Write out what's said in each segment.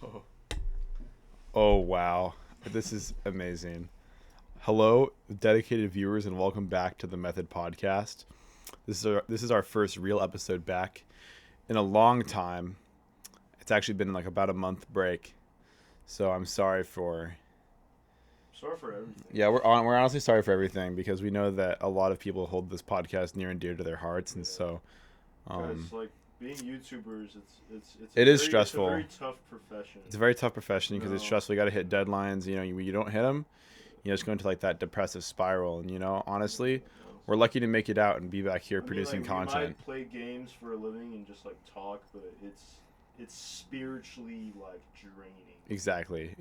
Oh. Oh, wow. This is amazing. Hello, dedicated viewers, and welcome back to the Method Podcast. This is our first real episode back in a long time. It's actually been like about a month break, so I'm sorry for. Sorry for everything. Yeah, we're honestly sorry for everything because we know that a lot of people hold this podcast near and dear to their hearts, and so. Guys, like being YouTubers, It is stressful. It's a very tough profession. It's a very tough profession because it's No. stressful. You got to hit deadlines. You don't hit them, you just go into like that depressive spiral. And honestly, we're lucky to make it out and be back here producing content. We might play games for a living and just like talk, but it's spiritually like draining. Exactly.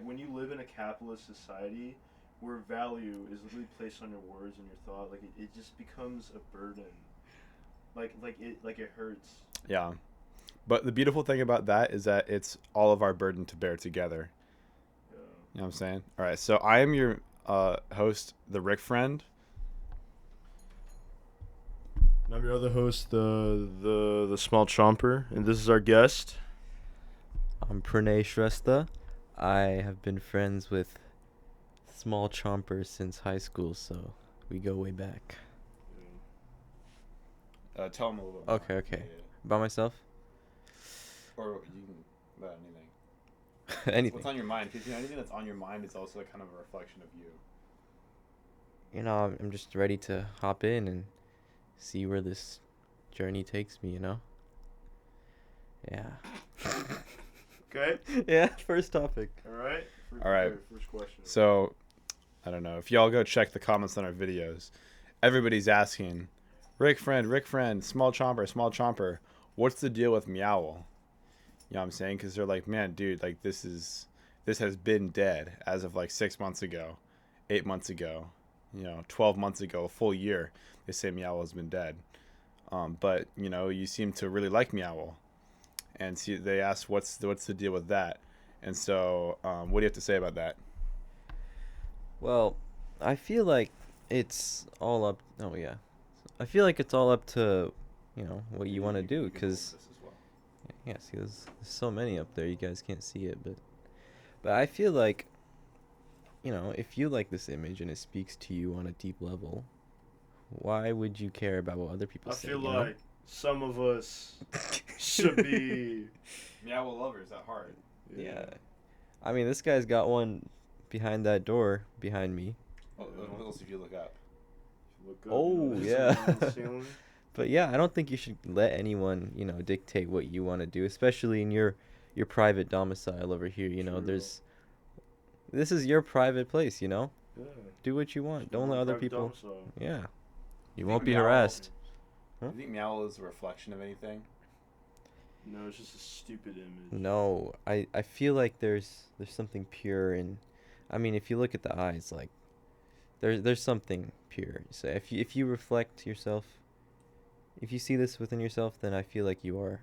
When you live in a capitalist society where value is literally placed on your words and your thought, like it just becomes a burden. It hurts. Yeah. But the beautiful thing about that is that it's all of our burden to bear together. Yeah. You know what I'm saying? All right. So I am your host, the Rik Friend. And I'm your other host, the Small Chomper, and this is our guest. I'm Pranaya. I have been friends with Small Chomper since high school, so we go way back. Tell them a little bit. Okay. About myself? Or you can about anything. Anything. What's on your mind? Because anything that's on your mind is also kind of a reflection of you. I'm just ready to hop in and see where this journey takes me, Yeah. Okay. Yeah, first topic. All right. All right. First question. So, I don't know. If y'all go check the comments on our videos, everybody's asking, Rik Friend, Small Chomper, what's the deal with Meowl? You know what I'm saying? Because they're like, man, dude, like this has been dead as of like 6 months ago, 8 months ago, 12 months ago, a full year. They say Meowl has been dead. But you seem to really like Meowl, and see, they asked, what's the deal with that? And so, what do you have to say about that? Well, I feel like it's all up. Oh yeah, I feel like it's all up to what you want to do, because yeah, see, there's so many up there. You guys can't see it, but I feel like if you like this image and it speaks to you on a deep level, why would you care about what other people say? I feel like some of us should be Meowl lovers at heart. Yeah. I mean, this guy's got one behind that door behind me. What else if you look up? Look up, Oh, there's yeah. someone on the ceiling. But yeah, I don't think you should let anyone, dictate what you want to do, especially in your private domicile over here. True. This is your private place, Yeah. Do what you want. Don't let other people. Yeah. You won't be harassed. Huh? Do you think Meowl is a reflection of anything? No, it's just a stupid image. No, I feel like there's something pure in. I mean, if you look at the eyes, like there's something pure. So if you reflect yourself, if you see this within yourself, then I feel like you are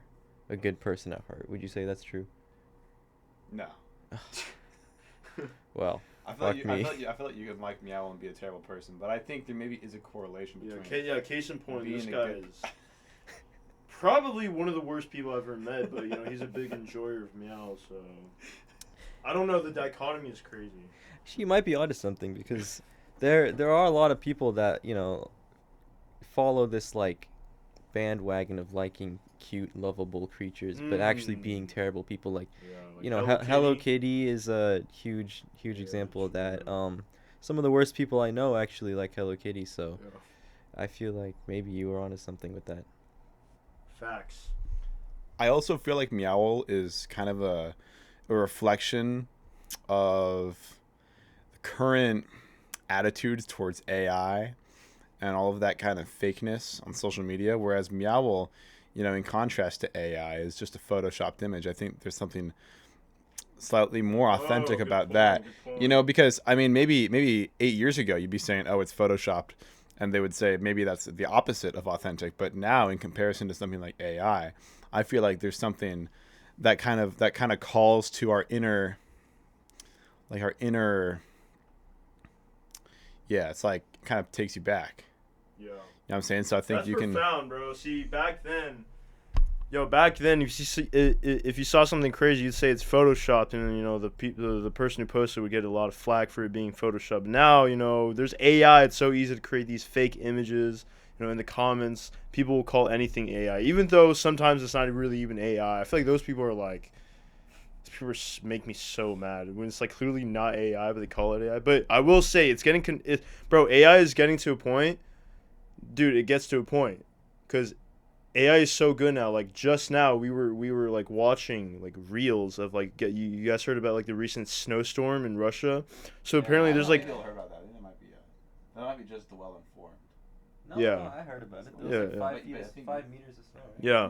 a good person at heart. Would you say that's true? No. Well, I feel fuck me. I feel like you could like Meowl and be a terrible person, but I think there maybe is a correlation between. Case in point, being this a guy good- is probably one of the worst people I've ever met, but he's a big enjoyer of Meow, so I don't know, the dichotomy is crazy. She might be onto something, because there are a lot of people that follow this like bandwagon of liking cute, lovable creatures, but actually being terrible people. Like Hello Kitty is a huge example of that. Some of the worst people I know actually like Hello Kitty, so I feel like maybe you were onto something with that. Facts. I also feel like Meowl is kind of a reflection of the current attitudes towards AI and all of that kind of fakeness on social media, whereas Meowl, in contrast to AI, is just a photoshopped image. I think there's something slightly more authentic about that. Because I mean, maybe 8 years ago you'd be saying, "Oh, it's photoshopped," and they would say maybe that's the opposite of authentic. But now, in comparison to something like AI, I feel like there's something that kind of calls to our inner. Yeah, it's like kind of takes you back. Yeah. You know what I'm saying? So I think That's you can. profound, bro. See, back then, Yo, back then, if you saw something crazy, you'd say it's photoshopped, and the person who posted would get a lot of flack for it being photoshopped. Now, there's AI. It's so easy to create these fake images. In the comments, people will call anything AI, even though sometimes it's not really even AI. I feel like those people make me so mad when it's like clearly not AI, but they call it AI. But I will say it's getting bro, AI is getting to a point, dude. It gets to a point, because AI is so good now. Like just now, we were like watching like reels of like you guys heard about like the recent snowstorm in Russia. So apparently there's like people heard about that. I think that might be just the well informed. No, I heard about it. There was like 5 meters of snow. Right? Yeah.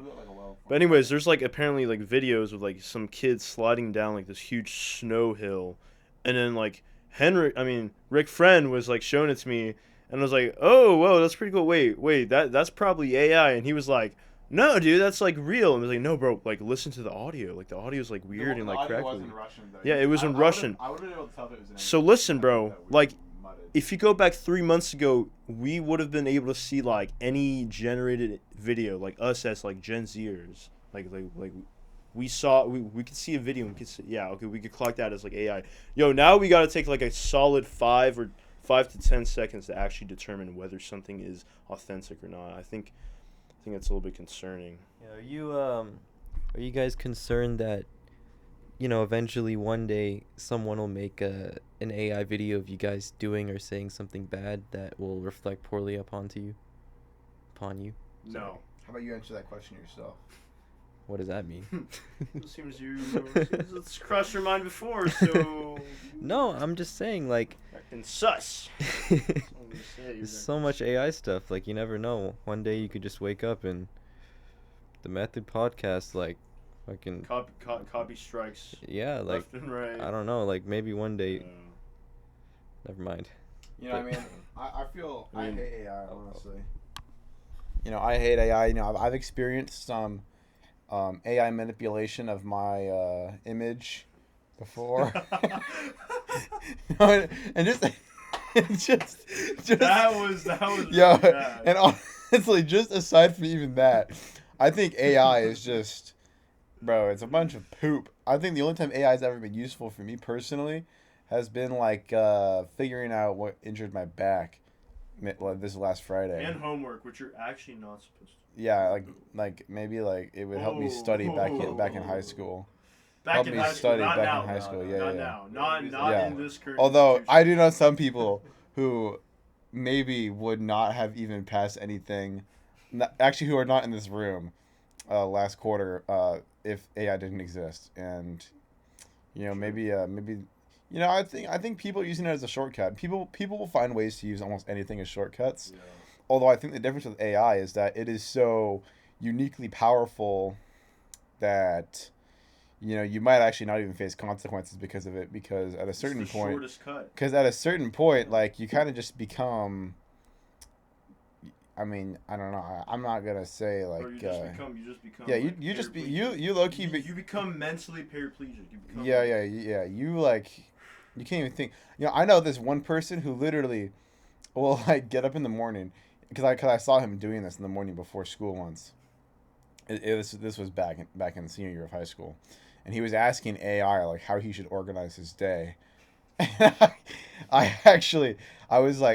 But anyways, there's like apparently like videos of like some kids sliding down like this huge snow hill, and then like Rik Friend was like showing it to me, and I was like, oh, whoa, that's pretty cool. Wait, that's probably AI, and he was like, no, dude, that's like real. And I was like, no, bro, like listen to the audio. Like the audio's like weird and like crackly. Was in Russian, though. Yeah, it was in Russian. I would have been able to tell if it was in English. So listen, bro, like if you go back 3 months ago, we would have been able to see like any generated video, like us as like Gen Zers, like we could see a video and we could see, we could clock that as like AI. Yo, now we got to take like a solid 5 to 10 seconds to actually determine whether something is authentic or not. I think that's a little bit concerning. Yeah, are you guys concerned that eventually one day someone will make an AI video of you guys doing or saying something bad that will reflect poorly upon you? No. How about you answer that question yourself? What does that mean? Seems it's crossed your mind before, so... No, I'm just saying, like... Acting sus. There's so much AI stuff, like, you never know. One day you could just wake up and the Method podcast, like, fucking... Copy strikes. Yeah, like... Left and right. I don't know, like, maybe one day... Never mind. I mean, I hate AI, honestly. I hate AI. I've experienced some... AI manipulation of my image before, and just that was yeah, really bad. And honestly, just aside from even that, I think AI is just, bro, it's a bunch of poop. I think the only time AI has ever been useful for me personally has been like figuring out what injured my back this last Friday. And homework, which you're actually not supposed to. Yeah, like maybe like it would help me study back in high school. Back in high school, not now. Not in this current Although institution. I do know some people who maybe would not have even passed anything, actually who are not in this room, last quarter, if AI didn't exist, and maybe I think people using it as a shortcut. People will find ways to use almost anything as shortcuts. Yeah. Although I think the difference with AI is that it is so uniquely powerful that you might actually not even face consequences because of it, because at a certain point, like you kind of just become, I mean, I don't know. I'm not gonna say like. Or you just become. Yeah, you low key. You become mentally paraplegic. You can't even think. I know this one person who literally will like get up in the morning, because I saw him doing this in the morning before school once. This was back in the senior year of high school, and he was asking AI like how he should organize his day. And I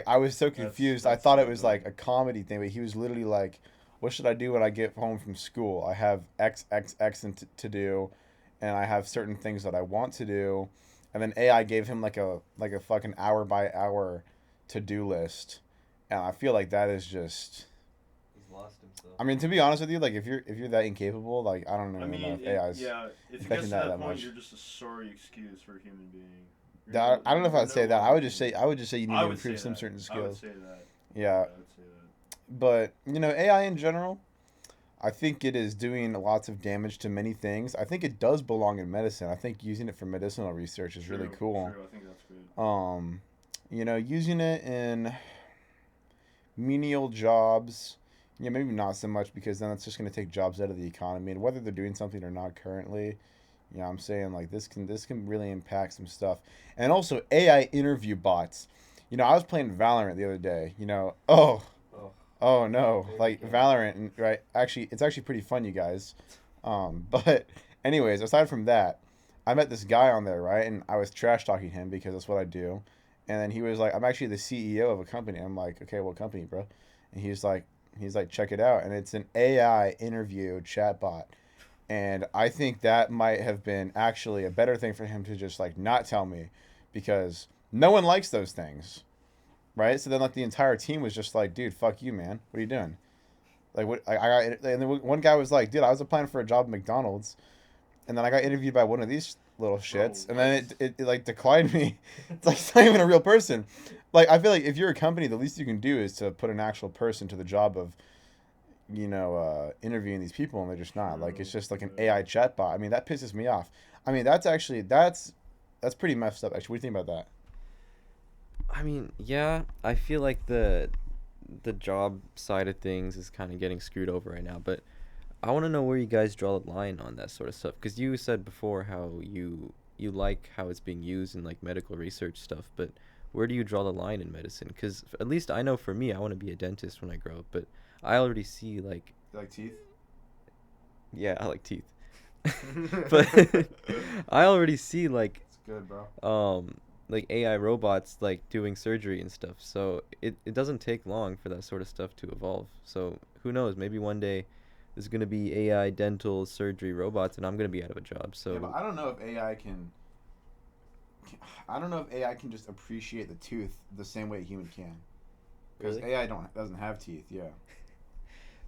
was so confused. I thought it was like a comedy thing, but he was literally like, "What should I do when I get home from school? I have X to do, and I have certain things that I want to do." And then AI gave him like a fucking hour by hour to-do list, and I feel like that is just. He's lost himself. I mean, to be honest with you, like if you're that incapable, like I don't know if AI's. Yeah, if it gets to that point, you're just a sorry excuse for a human being. I don't know if I'd say that. I would just say you need to improve some certain skills. I would say that. Yeah. I would say that. But AI in general, I think it is doing lots of damage to many things. I think it does belong in medicine. I think using it for medicinal research is really cool. True, I think that's good. Using it in menial jobs, maybe not so much, because then it's just going to take jobs out of the economy. And whether they're doing something or not currently, I'm saying like this can really impact some stuff. And also AI interview bots. I was playing Valorant the other day. Oh no, like Valorant, right? Actually, it's actually pretty fun, you guys. But anyways, aside from that, I met this guy on there, right? And I was trash talking him because that's what I do. And then he was like, "I'm actually the CEO of a company." I'm like, "Okay, what company, bro?" And he's like, "Check it out." And it's an AI interview chatbot. And I think that might have been actually a better thing for him to just like not tell me, because no one likes those things, right? So then like the entire team was just like, "Dude, fuck you, man. What are you doing?" Like what I got, and then one guy was like, "Dude, I was applying for a job at McDonald's, and then I got interviewed by one of these little shits, and then it like declined me." It's like it's not even a real person. Like I feel like if you're a company, the least you can do is to put an actual person to the job of interviewing these people, and they're just not. Like it's just like an AI chatbot. I mean, that pisses me off. I mean, that's pretty messed up. Actually, what do you think about that? I mean, yeah, I feel like the job side of things is kind of getting screwed over right now, but I want to know where you guys draw the line on that sort of stuff, because you said before how you like how it's being used in like medical research stuff, but where do you draw the line in medicine? Because at least I know for me, I want to be a dentist when I grow up, but I already see like, You like teeth? yeah, I like teeth. But I already see It's good, bro. like AI robots like doing surgery and stuff. So it doesn't take long for that sort of stuff to evolve. So who knows? Maybe one day there's gonna be AI dental surgery robots, and I'm gonna be out of a job. Yeah, but So I don't know if AI can. I don't know if AI can just appreciate the tooth the same way a human can. Because really? AI doesn't have teeth. Yeah.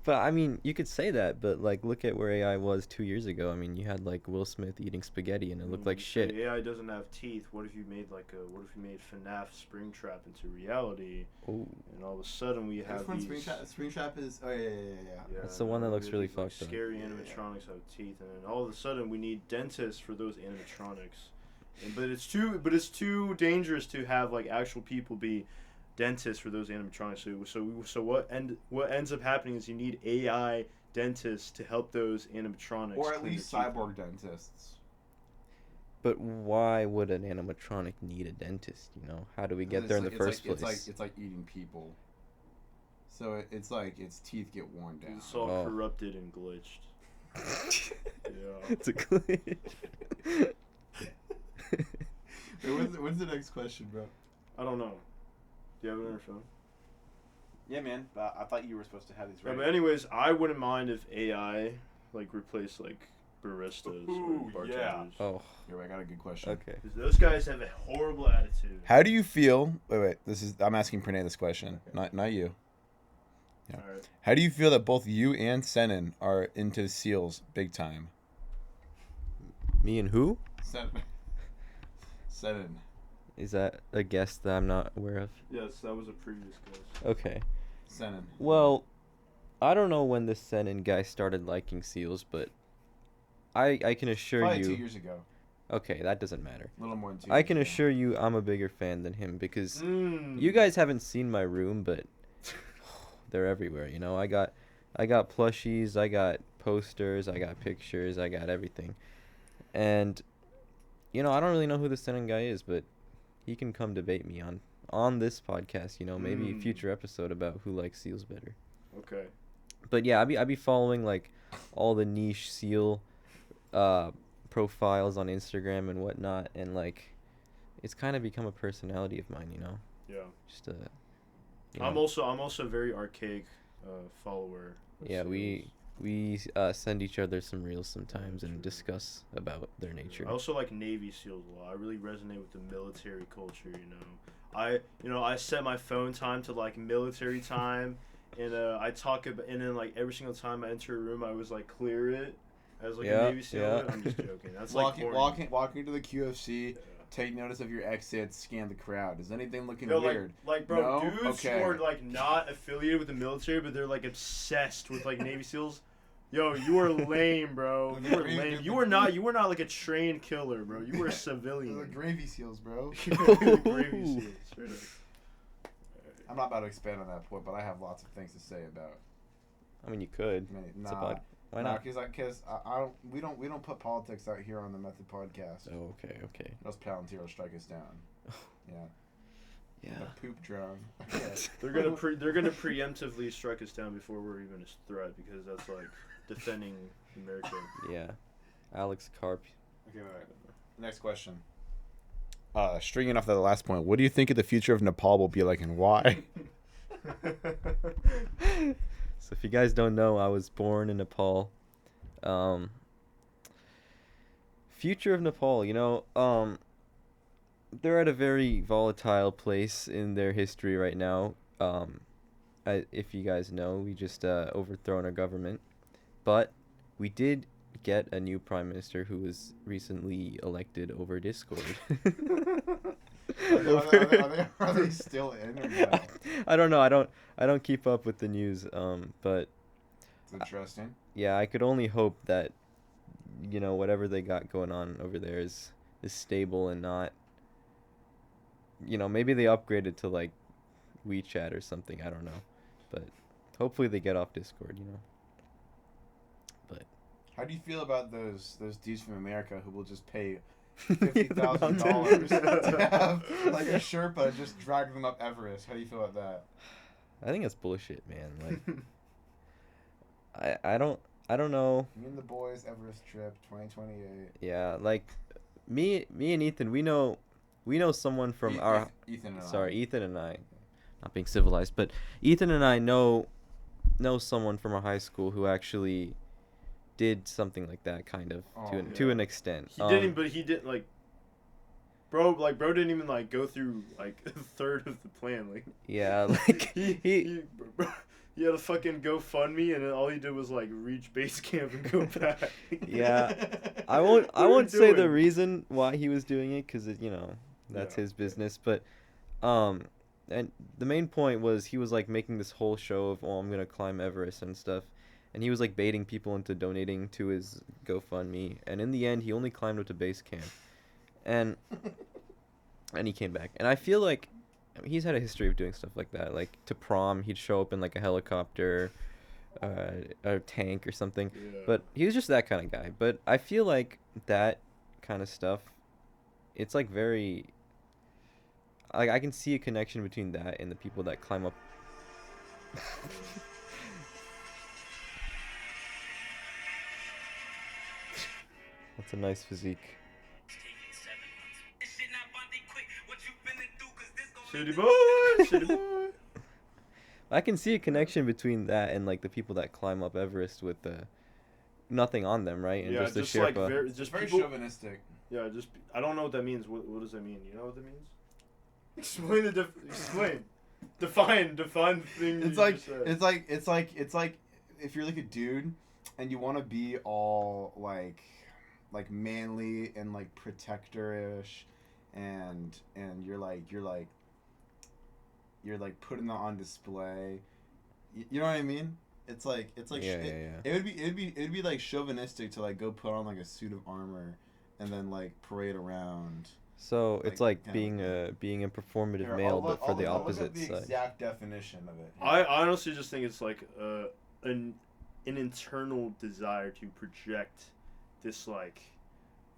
But I mean, you could say that, but like look at where AI was 2 years ago. I mean, you had like Will Smith eating spaghetti, and it looked like shit. AI doesn't have teeth. What if you made what if you made FNAF Springtrap into reality, Oh, and all of a sudden we have these. Springtrap is. Oh yeah, yeah, yeah. Yeah, that's the one that looks these, really like, fucked up. scary Yeah. animatronics have teeth, and then all of a sudden we need dentists for those animatronics. But it's too dangerous to have like actual people be dentists for those animatronics. So what ends up happening is you need AI dentists to help those animatronics. Or at clean least their teeth. cyborg dentists. But why would an animatronic need a dentist? You know, how do we get there in the first place? It's like eating people. So it's like its teeth get worn down. It's all Oh. corrupted and glitched. Yeah. It's a glitch. Wait, when's the next question, bro? I don't know. Do you have it on your phone? Yeah, man. But I thought you were supposed to have these Yeah, ready. but anyways, I wouldn't mind if AI like replaced like baristas Ooh, or bartenders. yeah. Oh, Here, I got a good question. okay. Because those guys have a horrible attitude. How do you feel? Wait. I'm asking Pranay this question, not you. Yeah. All right. How do you feel that both you and Senan are into seals big time? Me and who? Senan. Is that a guest that I'm not aware of? Yes, that was a previous guest. Okay. Senan. Well, I don't know when this Senin guy started liking seals, but I can assure Probably you. 2 years ago. Okay, that doesn't matter. A little more than 2 I years can ago. assure you I'm a bigger fan than him, because Mm. you guys haven't seen my room, but they're everywhere. You know, I got plushies, I got posters, I got pictures, I got everything. And you know, I don't really know who the Senin guy is, but he can come debate me on this podcast. You know, maybe a future episode about who likes seals better. Okay. But yeah, I'd be following like all the niche seal profiles on Instagram and whatnot, and like it's kind of become a personality of mine, you know. Yeah. Just you I'm know. also a very archaic follower. of Yeah, seals. we send each other some reels sometimes and discuss about their nature. I also like Navy SEALs a lot. I really resonate with the military culture. I set my phone time to like military time, and I talk about, and then like every single time I enter a room, I was like clear it as like Yeah, a Navy SEAL. yeah. I'm just joking. That's Walking like to the QFC. Yeah. Take notice of your exits. Scan the crowd. Is anything looking No, weird? like bro, No? dudes Okay. who are like not affiliated with the military, but they're like obsessed with like Navy SEAls. Yo, you are lame, bro. You are lame. You are not like a trained killer, bro. You were a civilian. gravy seals, bro. Gravy SEALs, straight up. I'm not about to expand on that point, but I have lots of things to say about. I mean, you could. I mean, It's a pod. Why not? Because I don't. We don't put politics out here on the Method Podcast. Oh, okay. Those Palantir will strike us down. Yeah. Yeah. The poop drone. Okay. They're gonna preemptively strike us down before we're even a threat because that's like defending America. Yeah. Alex Karp. Okay, wait. Next question. Stringing off that last point, what do you think of the future of Nepal will be like, and why? So if you guys don't know, I was born in Nepal. Future of Nepal, they're at a very volatile place in their history right now. If you guys know, we just overthrown our government, but we did get a new prime minister who was recently elected over Discord. Are they still in or no? I don't know. I don't keep up with the news. But It's interesting. yeah, I could only hope that whatever they got going on over there is stable and not. Maybe they upgraded to like WeChat or something. I don't know, but hopefully they get off Discord. But How do you feel about those dudes from America who will just pay $50,000 to have like a Sherpa just drag them up Everest? How do you feel about that? I think that's bullshit, man. Like, I don't know. Me and the boys Everest trip 2028. Yeah, like me and Ethan, we know someone from Ethan and sorry, Ethan and I, not being civilized, but Ethan and I know someone from our high school who actually did something like that, kind of, to an extent. He didn't, but he didn't like. Bro didn't even like go through like a third of the plan. Like yeah, like he had a fucking GoFundMe, and then all he did was like reach base camp and go back. Yeah, I won't say the reason why he was doing it, because that's his business. But and the main point was he was like making this whole show of, I'm gonna climb Everest and stuff, and he was like baiting people into donating to his GoFundMe, and in the end he only climbed up to base camp, and he came back. And I feel like he's had a history of doing stuff like that. Like to prom, he'd show up in like a helicopter, a tank or something. Yeah. But he was just that kind of guy. But I feel like that kind of stuff, it's like very, like I can see a connection between that and the people that climb up. That's a nice physique. Shitty boy. I can see a connection between that and like the people that climb up Everest with nothing on them, right? And Yeah, just the just like Sherpa. just very people, chauvinistic. Yeah, I don't know what that means. What does that mean? You know what that means? Explain explain. Define the thing. It's like if you're like a dude and you want to be all like manly and like protector-ish, and you're putting that on display. You know what I mean? It's like Yeah. It would be like chauvinistic to like go put on like a suit of armor and then like parade around. So it's like being a performative Here, male, but for the I'll look opposite up the side. exact definition of it. I honestly just think it's like an internal desire to project this like,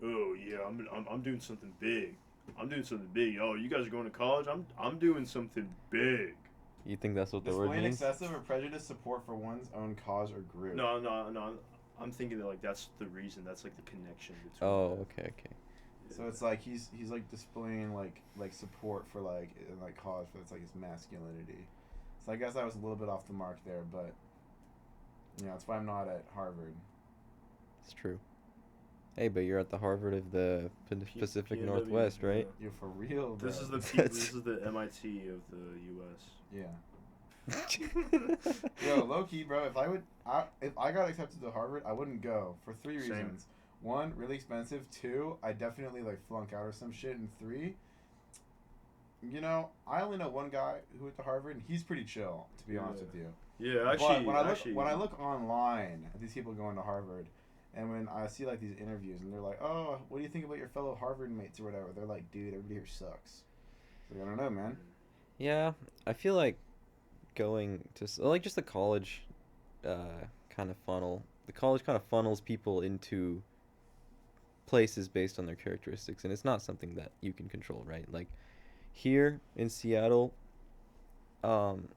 oh yeah, I'm doing something big. I'm doing something big. Oh, you guys are going to college? I'm doing something big. You think that's what the word Displaying means? excessive or prejudiced support for one's own cause or group. No. I'm thinking that like that's the reason. That's like the connection between. Oh, okay. So it's like he's like displaying like support for like cause for it's like his masculinity. So I guess I was a little bit off the mark there, but that's why I'm not at Harvard. It's true. Hey, but you're at the Harvard of the Pacific PNW, Northwest, right? You're for real, bro. This is the MIT of the U.S. Yeah. Yo, low key, bro. If I got accepted to Harvard, I wouldn't go for 3 Same. reasons. 1, really expensive. 2, I definitely like flunk out or some shit. And 3, I only know one guy who went to Harvard, and he's pretty chill, to be honest with you. Yeah, actually. But when I look online at these people going to Harvard, and when I see like these interviews, and they're like, "Oh, what do you think about your fellow Harvard mates or whatever?" They're like, "Dude, everybody here sucks." Like, I don't know, man. Yeah, I feel like going to like just the college kind of funnel. The college kind of funnels people into places based on their characteristics, and it's not something that you can control, right? Like, here in Seattle, um,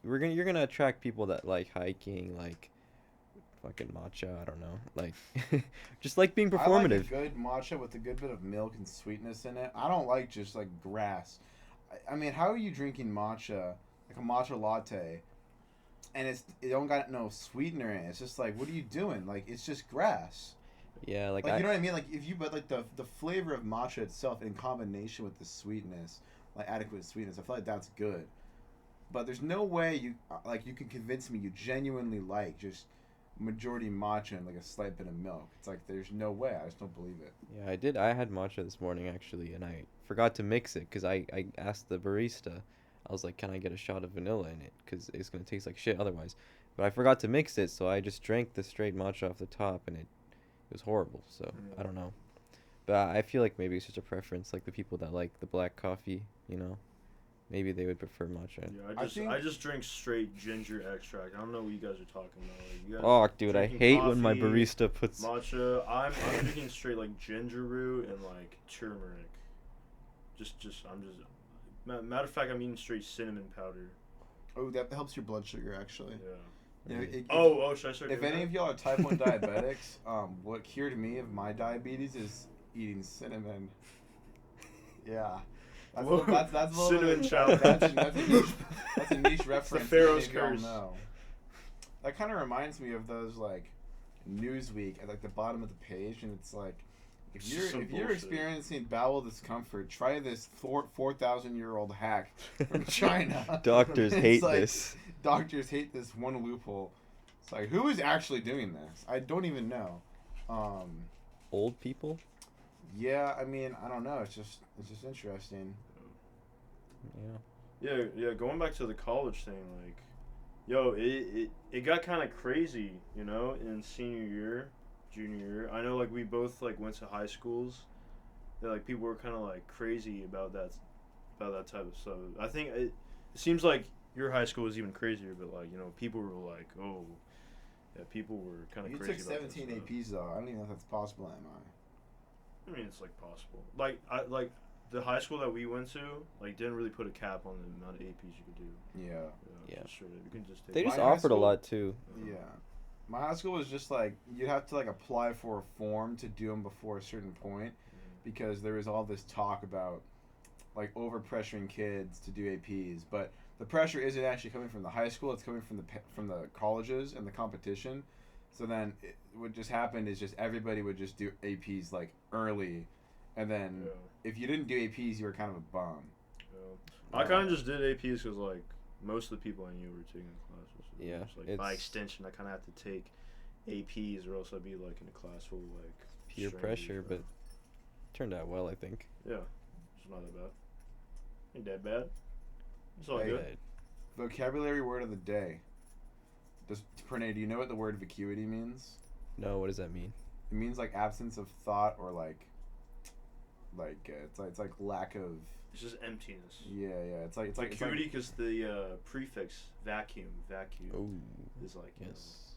you're gonna attract people that like hiking, like fucking matcha. I don't know, like just like being I like a performative. good matcha with a good bit of milk and sweetness in it. I don't like just like grass. I mean, how are you drinking matcha, like a matcha latte, and it don't got no sweetener in it? It's just like, what are you doing? Like, it's just grass. Yeah, like Like, you know what I mean? Like, if you but like the flavor of matcha itself in combination with the sweetness, like adequate sweetness, I feel like that's good. But there's no way you can convince me you genuinely like just majority matcha and like a slight bit of milk. It's like there's no way. I just don't believe it. Yeah, I did. I had matcha this morning actually, and I forgot to mix it because I asked the barista. I was like, "Can I get a shot of vanilla in it? Because it's gonna taste like shit otherwise." But I forgot to mix it, so I just drank the straight matcha off the top, and it was horrible. So I don't know. But I feel like maybe it's just a preference. Like the people that like the black coffee, maybe they would prefer matcha. Yeah, I just drink straight ginger extract. I don't know what you guys are talking about. Like, you guys Oh, dude, I drinking hate when my coffee, barista puts. matcha. I'm drinking straight like ginger root and like turmeric. Matter of fact, I'm eating straight cinnamon powder. Oh, that helps your blood sugar actually. Yeah. Yeah, Should I start? If doing any that? of y'all are type 1 diabetics, what cured me of my diabetes is eating cinnamon. Yeah. That's Whoa, a little cinnamon bit, challenge. that's a niche reference. Pharaoh's that maybe y'all curse. know. That kind of reminds me of those like Newsweek at like the bottom of the page, and it's like if Some you're bullshit. experiencing bowel discomfort, try this 4,000-year-old hack from China. Doctors It's hate like, this. Doctors hate this one loophole. It's like, who is actually doing this? I don't even know. Old people? Yeah, I mean, I don't know. It's just interesting. Yeah. Yeah. Going back to the college thing, like, yo, it got kind of crazy, in senior year, junior year. I know, like, we both like went to high schools. That like people were kind of like crazy about that type of stuff. I think it seems like your high school was even crazier, but like people were like, oh, yeah, people were kind of You crazy. took about that 17 stuff. APs though. I don't even know if that's possible at MI. I mean, it's like possible. Like the high school that we went to, like didn't really put a cap on the amount of APs you could do. Yeah. Sure, you can just take. They just My high offered a school- lot too. Yeah. My high school was just like you have to like apply for a form to do them before a certain point, because there was all this talk about like over pressuring kids to do APs, but the pressure isn't actually coming from the high school; it's coming from the colleges and the competition. So then what just happened is just everybody would just do APs like early, and then if you didn't do APs, you were kind of a bum. I kind of just did APs because like most of the people I knew were taking the classes. Yeah, Just, like, by extension, I kind of have to take APs, or else I'd be like in a class full of like Peer strangers, pressure, but turned out well, I think. yeah, it's not that bad. Ain't that bad. It's all Hey, good. Vocabulary word of the day. Pranay, do you know what the word vacuity means? No, what does that mean? It means like absence of thought, or like it's like lack of. It's just emptiness. Yeah. It's like Vacuity, because the prefix vacuum Oh, is like yes.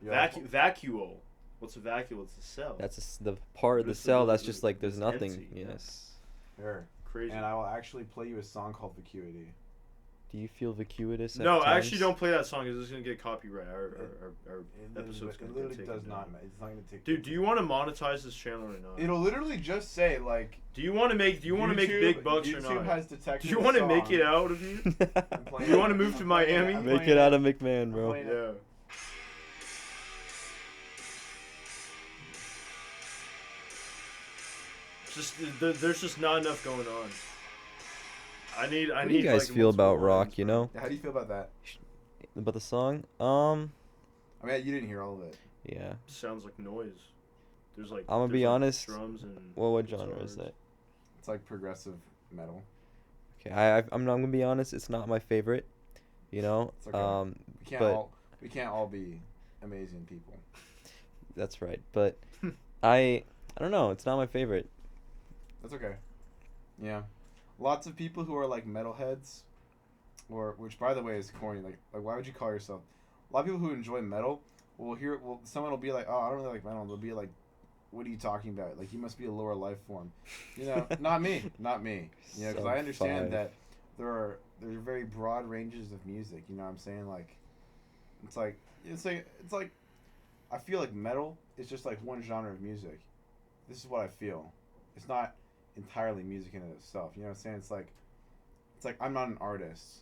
Yeah. Vacuole. What's a vacuole? It's a cell. That's the part of the This is cell the- that's just like there's it's nothing. empty, yeah. Yes. Sure. crazy. And I will actually play you a song called Vacuity. Do you feel vacuitous? No, at I actually times? don't play that song because it's gonna get copyright. Our episode's It gonna literally get does taken not. down. It's not gonna take. Dude, do you want to monetize this channel or not? It'll literally just say like. Do you want to make big bucks YouTube or not? has detected. Do you the want to song. make it out of you? I'm playing You wanna it. move to I'm playing Miami? I'm Make playing it out of McMahon, bro. playing it. Yeah. Just there's just not enough going on. I need. What do you guys like, feel about multiple rock? lines, You bro. know, How do you feel about that? about the song. I mean, you didn't hear all of it. Yeah. Sounds like noise. There's like. I'm gonna be there's, like, honest. Drums and. Well, what genre is guitars. that? It's like progressive metal. Okay, I'm gonna be honest. It's not my favorite. You know. It's okay. We can't all be amazing people. That's right. But I don't know. It's not my favorite. That's okay. Yeah. Lots of people who are like metalheads, which by the way is corny. Like why would you call yourself? A lot of people who enjoy metal will hear. Well, someone will be like, "Oh, I don't really like metal." They'll be like, what are you talking about? Like, you must be a lower life form. You know, not me. You know, because I understand that there are very broad ranges of music. You know what I'm saying? Like, it's like I feel like metal is just like one genre of music. This is what I feel. It's not entirely music in and of itself. You know what I'm saying? It's like I'm not an artist.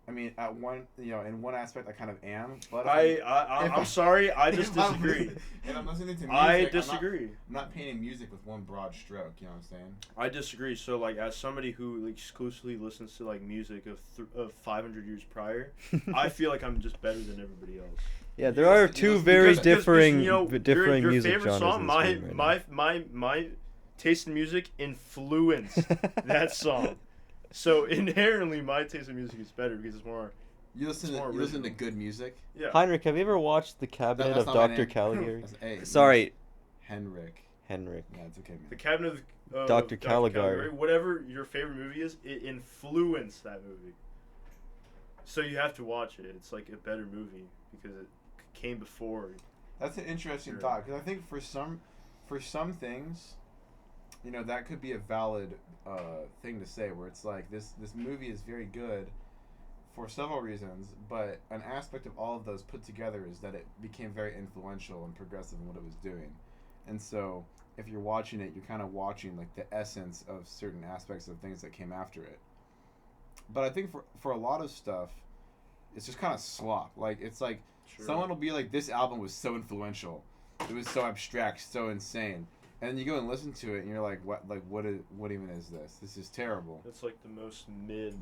I mean, in one aspect, I kind of am. But I'm sorry, I just disagree. And I'm listening to music. I disagree. I'm not painting music with one broad stroke. You know what I'm saying? I disagree. So, like, as somebody who exclusively listens to like music of 500 years prior, I feel like I'm just better than everybody else. Yeah, there are two very differing your music favorite genres. Song, my taste in music influenced that song. So inherently, my taste in music is better because it's more. You listen to good music. Yeah. Heinrich, have you ever watched The Cabinet of Dr. Caligari? Hey, Sorry. Henrik. Yeah, it's okay, man. The Cabinet of Dr. Caligari. Whatever your favorite movie is, it influenced that movie. So you have to watch it. It's like a better movie because it came before. That's an interesting thought, because I think for some things, you know, that could be a valid thing to say, where it's like this movie is very good for several reasons, but an aspect of all of those put together is that it became very influential and progressive in what it was doing. And so if you're watching it, you're kind of watching like the essence of certain aspects of things that came after it. But I think for a lot of stuff, it's just kind of slop. Like, it's like someone will be like, this album was so influential, it was so abstract, so insane. And then you go and listen to it, and you're like, "What? Like, what even is this? This is terrible." It's like the most mid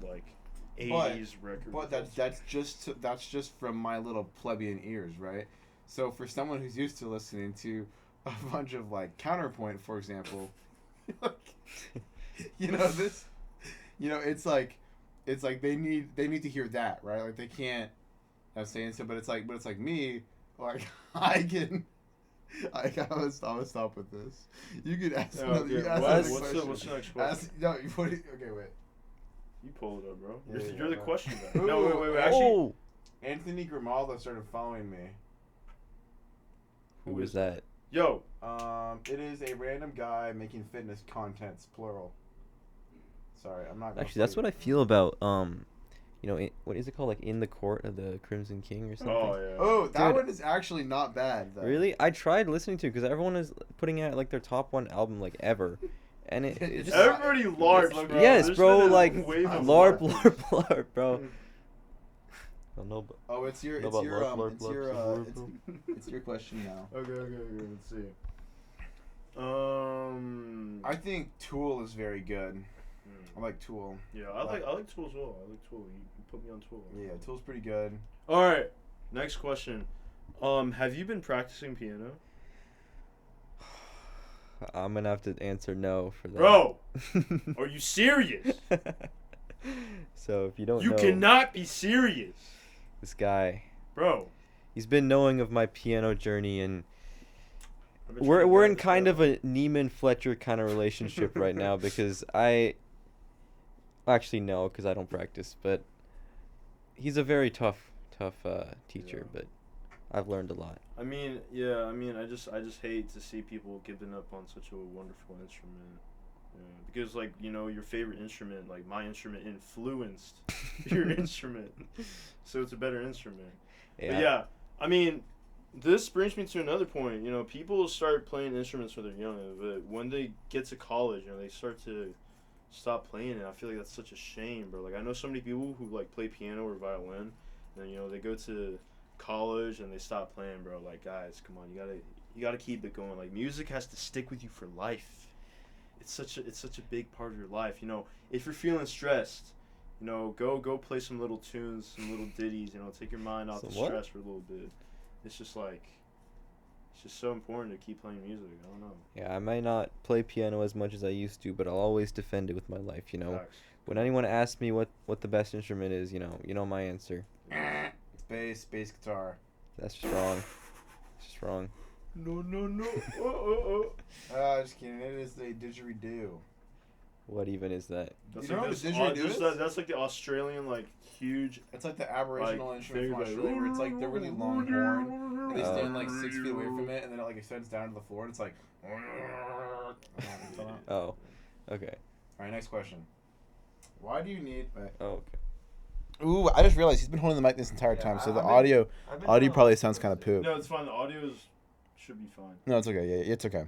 80s record. But that's just from my little plebeian ears, right? So for someone who's used to listening to a bunch of like Counterpoint, for example, you know this, you know it's like they need to hear that, right? Like they can't. I'm saying so, but it's like me, like I would stop with this. You could ask another question. What's the next question? Okay, wait. You pull it up, bro. Yeah, You're the question guy. Ooh, No, wait. Actually, Anthony Grimaldo started following me. Who is that? Yo. It is a random guy making fitness contents, plural. Sorry, I'm not. Actually, that's what I feel about you know, what is it called? Like In the Court of the Crimson King or something? Oh, yeah. Oh, that one is actually not bad, though. Really? I tried listening to it because everyone is putting out like their top one album like ever. And it just... Everybody LARPs, bro. Yes, bro, like LARP, bro. It's your question now. Okay, let's see. I think Tool is very good. I like Tool. Yeah, I like Tool as well. I like Tool. You put me on Tool. Yeah, Tool's pretty good. All right, next question. Have you been practicing piano? I'm gonna have to answer no for that. Bro, are you serious? So if you don't know, you cannot be serious. This guy, bro, he's been knowing of my piano journey, and we're in kind of a Neiman Fletcher kind of relationship right now because actually no, because I don't practice, but he's a very tough teacher, but I've learned a lot. I just hate to see people giving up on such a wonderful instrument. Because, like, you know, your favorite instrument, like my instrument influenced your instrument. So it's a better instrument. Yeah. But yeah, I mean, this brings me to another point. You know, people start playing instruments when they're young, but when they get to college, you know, they start to stop playing it. I feel like that's such a shame, bro. Like, I know so many people who, like, play piano or violin, and, you know, they go to college and they stop playing, bro. Like, guys, come on, you gotta keep it going. Like, music has to stick with you for life. It's such a big part of your life. You know, if you're feeling stressed, you know, go play some little tunes, some little ditties. You know, take your mind off the stress for a little bit. It's just so important to keep playing music. I don't know. Yeah, I might not play piano as much as I used to, but I'll always defend it with my life. You know, Facts. When anyone asks me what the best instrument is, you know my answer. It's bass guitar. That's strong. No. Just kidding. It is the didgeridoo. What even is that? That's you know like what a didgeridoo is? That's like the Australian, like, huge... It's like the Aboriginal instrument from like, Australia, where it's like the really long horn, and they stand like 6 feet away from it, and then it like extends down to the floor, and it's like... Oh, okay. All right, next question. Why do you need? Oh, okay. Ooh, I just realized he's been holding the mic this entire time, so the audio probably sounds kind of poop. No, it's fine. The audio should be fine. No, it's okay. Yeah, it's okay.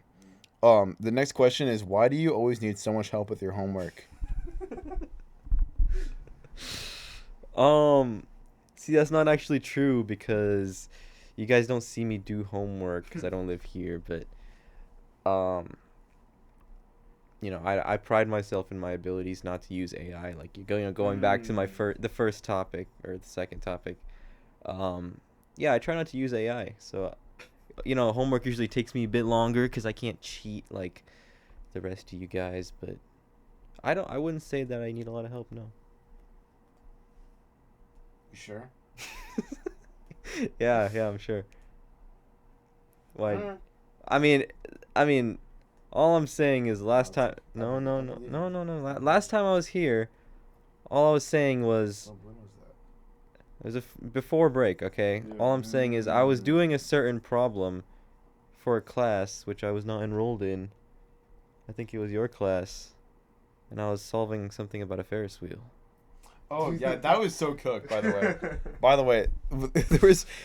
The next question is, why do you always need so much help with your homework? See, that's not actually true because you guys don't see me do homework because I don't live here, but you know, I pride myself in my abilities not to use AI. Like going back to the first topic or the second topic. Yeah, I try not to use AI. So, you know, homework usually takes me a bit longer because I can't cheat like the rest of you guys. But I wouldn't say that I need a lot of help. No. You sure? Yeah, I'm sure. Why? I mean, all I'm saying is last time. No. Last time I was here, all I was saying was When was that? it was before break. Okay. Yeah. All I'm saying is I was doing a certain problem for a class which I was not enrolled in. I think it was your class, and I was solving something about a Ferris wheel. Oh yeah, that was so cooked. By the way,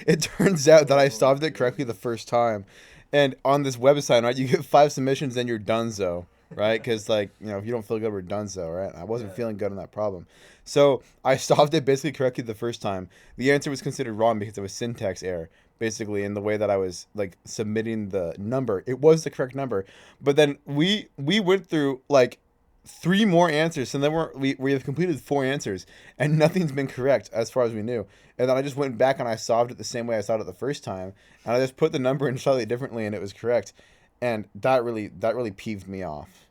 it turns out that I solved it correctly the first time, and on this website, right, you get 5 submissions, then you're donezo, right? Because like if you don't feel good, we're donezo, right? I wasn't feeling good on that problem, so I solved it basically correctly the first time. The answer was considered wrong because of a syntax error, basically in the way that I was like submitting the number. It was the correct number, but then we went through like 3 more answers, and then we have completed 4 answers, and nothing's been correct as far as we knew. And then I just went back and I solved it the same way I solved it the first time, and I just put the number in slightly differently, and it was correct. And that really peeved me off.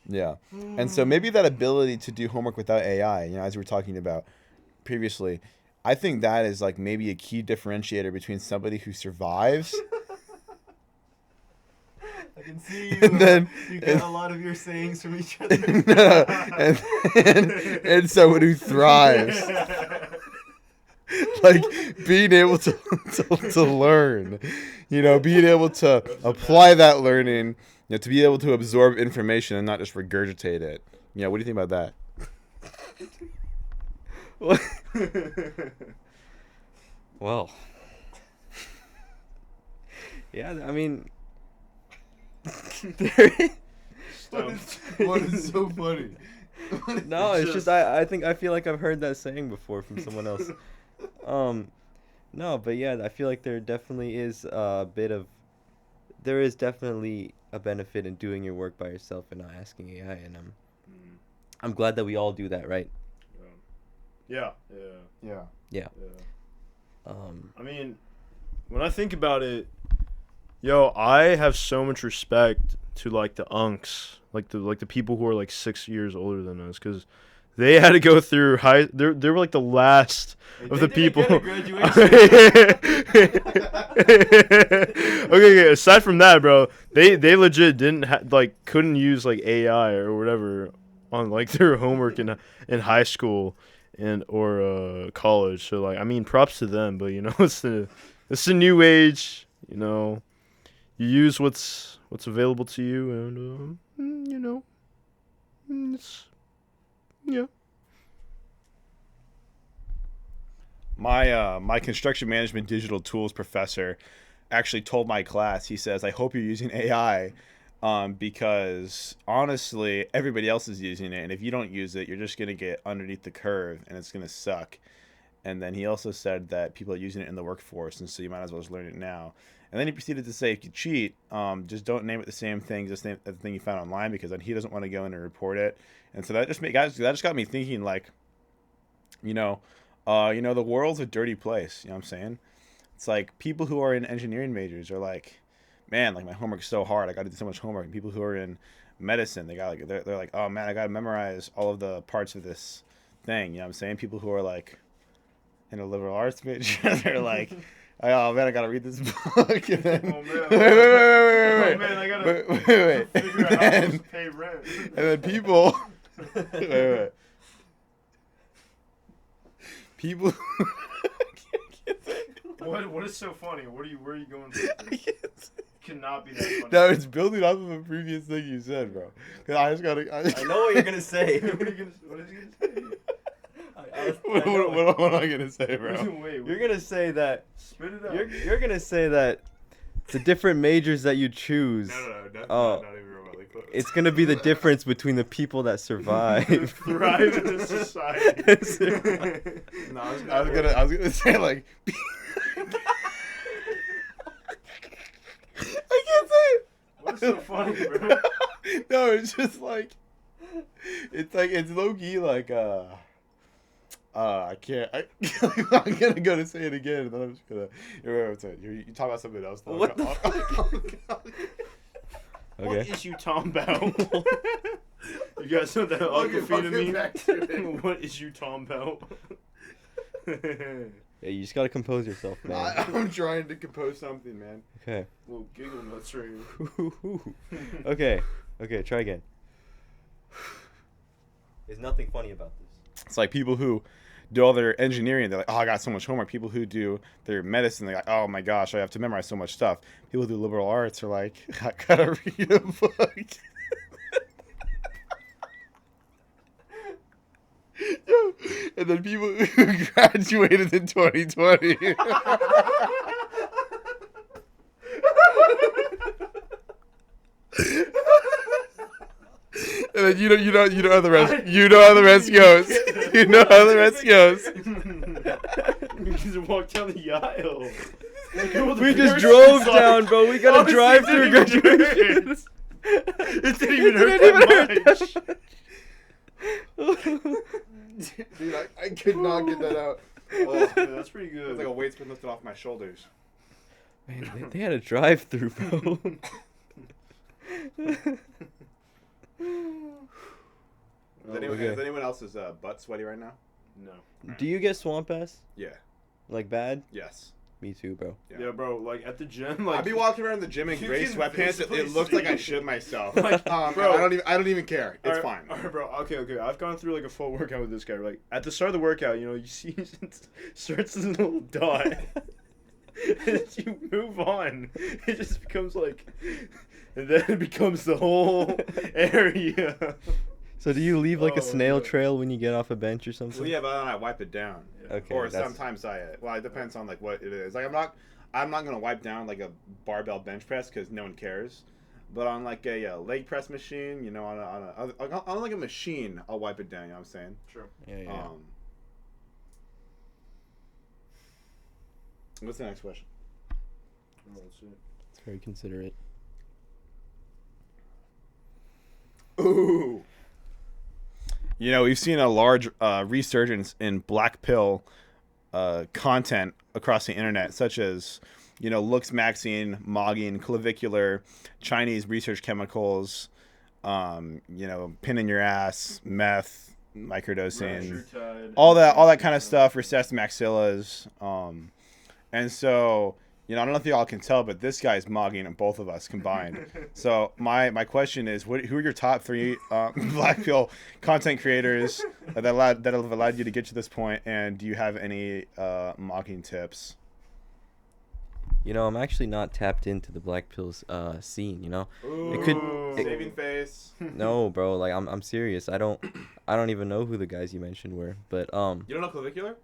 Yeah, and so maybe that ability to do homework without AI, as we were talking about previously, I think that is like maybe a key differentiator between somebody who survives. I can see you. And then You get a lot of your sayings from each other. and someone who thrives, like being able to learn, being able to apply that learning, to be able to absorb information and not just regurgitate it. What do you think about that? Well, yeah, I mean. What is so funny? No, it's just I feel like I've heard that saying before from someone else. No, but yeah, I feel like there definitely is there is definitely a benefit in doing your work by yourself and not asking AI, and I'm glad that we all do that, right? Yeah. I mean, when I think about it, I have so much respect to like the unks, like the people who are like 6 years older than us, because they had to go through high. They were like the last of the people. Okay. Aside from that, bro, they legit couldn't use like AI or whatever on like their homework in high school or college. So like, I mean, props to them. But it's the new age. You use what's available to you, and yeah. My construction management digital tools professor actually told my class, he says, I hope you're using AI, because honestly everybody else is using it, and if you don't use it, you're just going to get underneath the curve and it's going to suck. And then he also said that people are using it in the workforce, and so you might as well just learn it now. And then he proceeded to say, if you cheat, just don't name it the same thing, just name the thing you found online, because then he doesn't want to go in and report it. And so that just got me thinking, like, the world's a dirty place. You know what I'm saying? It's like people who are in engineering majors are like, man, like my homework's so hard. I got to do so much homework. And people who are in medicine, they're like, oh man, I got to memorize all of the parts of this thing. You know what I'm saying? People who are like in a liberal arts major, they're like, oh man, I gotta read this book. And then, wait, I gotta figure out how to pay rent. And then people, wait. People. What is so funny? Where are you going? cannot be that funny. No, it's building off of a previous thing you said, bro. 'Cause I just gotta. I know what you're gonna say. What is he gonna say? What am I gonna say, bro? Wait, You're gonna say that. spit it out. You're gonna say that the different majors that you choose. Not even remotely close. It's gonna be the difference between the people that survive. Thrive in this society. No, I was gonna say like. I can't say it. What's so funny, bro? No, it's just like, it's low key like I can't. I'm gonna go to say it again, and then I'm just gonna. You talk about something else. Though. What the What Okay. is you talking about? You guys know that Aquafina meme? What is you talking about? Yeah, you just gotta compose yourself, man. I'm trying to compose something, man. Okay. Little giggle nuts right here. Okay, try again. There's nothing funny about this. It's like people who do all their engineering, they're like, oh, I got so much homework. People who do their medicine, they're like, oh my gosh, I have to memorize so much stuff. People who do liberal arts are like, I gotta read a book. Yo, and then people who graduated in 2020. And then you know how the rest goes. You know how the rest goes. You just walked down the aisle. We just drove down, bro. We gotta drive through graduation. It didn't even hurt that much. Dude, I could not get that out. Oh, man, that's pretty good. It's like a weight's been lifted off my shoulders. Man, they had a drive-through, bro. Is anyone else's butt sweaty right now? No. Do you get swamp ass? Yeah. Like bad? Yes. Me too, bro. Yeah, bro. Like at the gym, like I'd be walking around the gym in you gray can sweatpants. It visibly looks like I see. shit myself. Like, bro. I don't even care. It's fine. All right, bro. Okay. I've gone through like a full workout with this guy. Like at the start of the workout, you see it starts as a little dot. And as you move on, it just becomes like, and then it becomes the whole area. So do you leave like a Oh, snail God. trail when you get off a bench or something? Well, yeah, but then I wipe it down. Okay, Or that's- sometimes well, it depends on like what it is. Like I'm not gonna wipe down like a barbell bench press because no one cares. But on like a leg press machine, you know, on like a machine, I'll wipe it down. You know what I'm saying? Sure. Yeah. What's the next question? Let's see. It's very considerate. Ooh. You know, we've seen a large resurgence in black pill content across the internet, such as, you know, Lux Maxine, Mogging, clavicular, Chinese research chemicals, you know, pin in your ass, meth, microdosing, all that kind of stuff, recessed maxillas. And so, you know, I don't know if y'all can tell, but this guy's mogging both of us combined. So my question is, who are your top 3 black pill content creators that have allowed you to get to this point? And do you have any mogging tips? You know, I'm actually not tapped into the black pills scene. You know, Ooh, saving face. no, bro. Like I'm serious. I don't even know who the guys you mentioned were. But You don't know clavicular?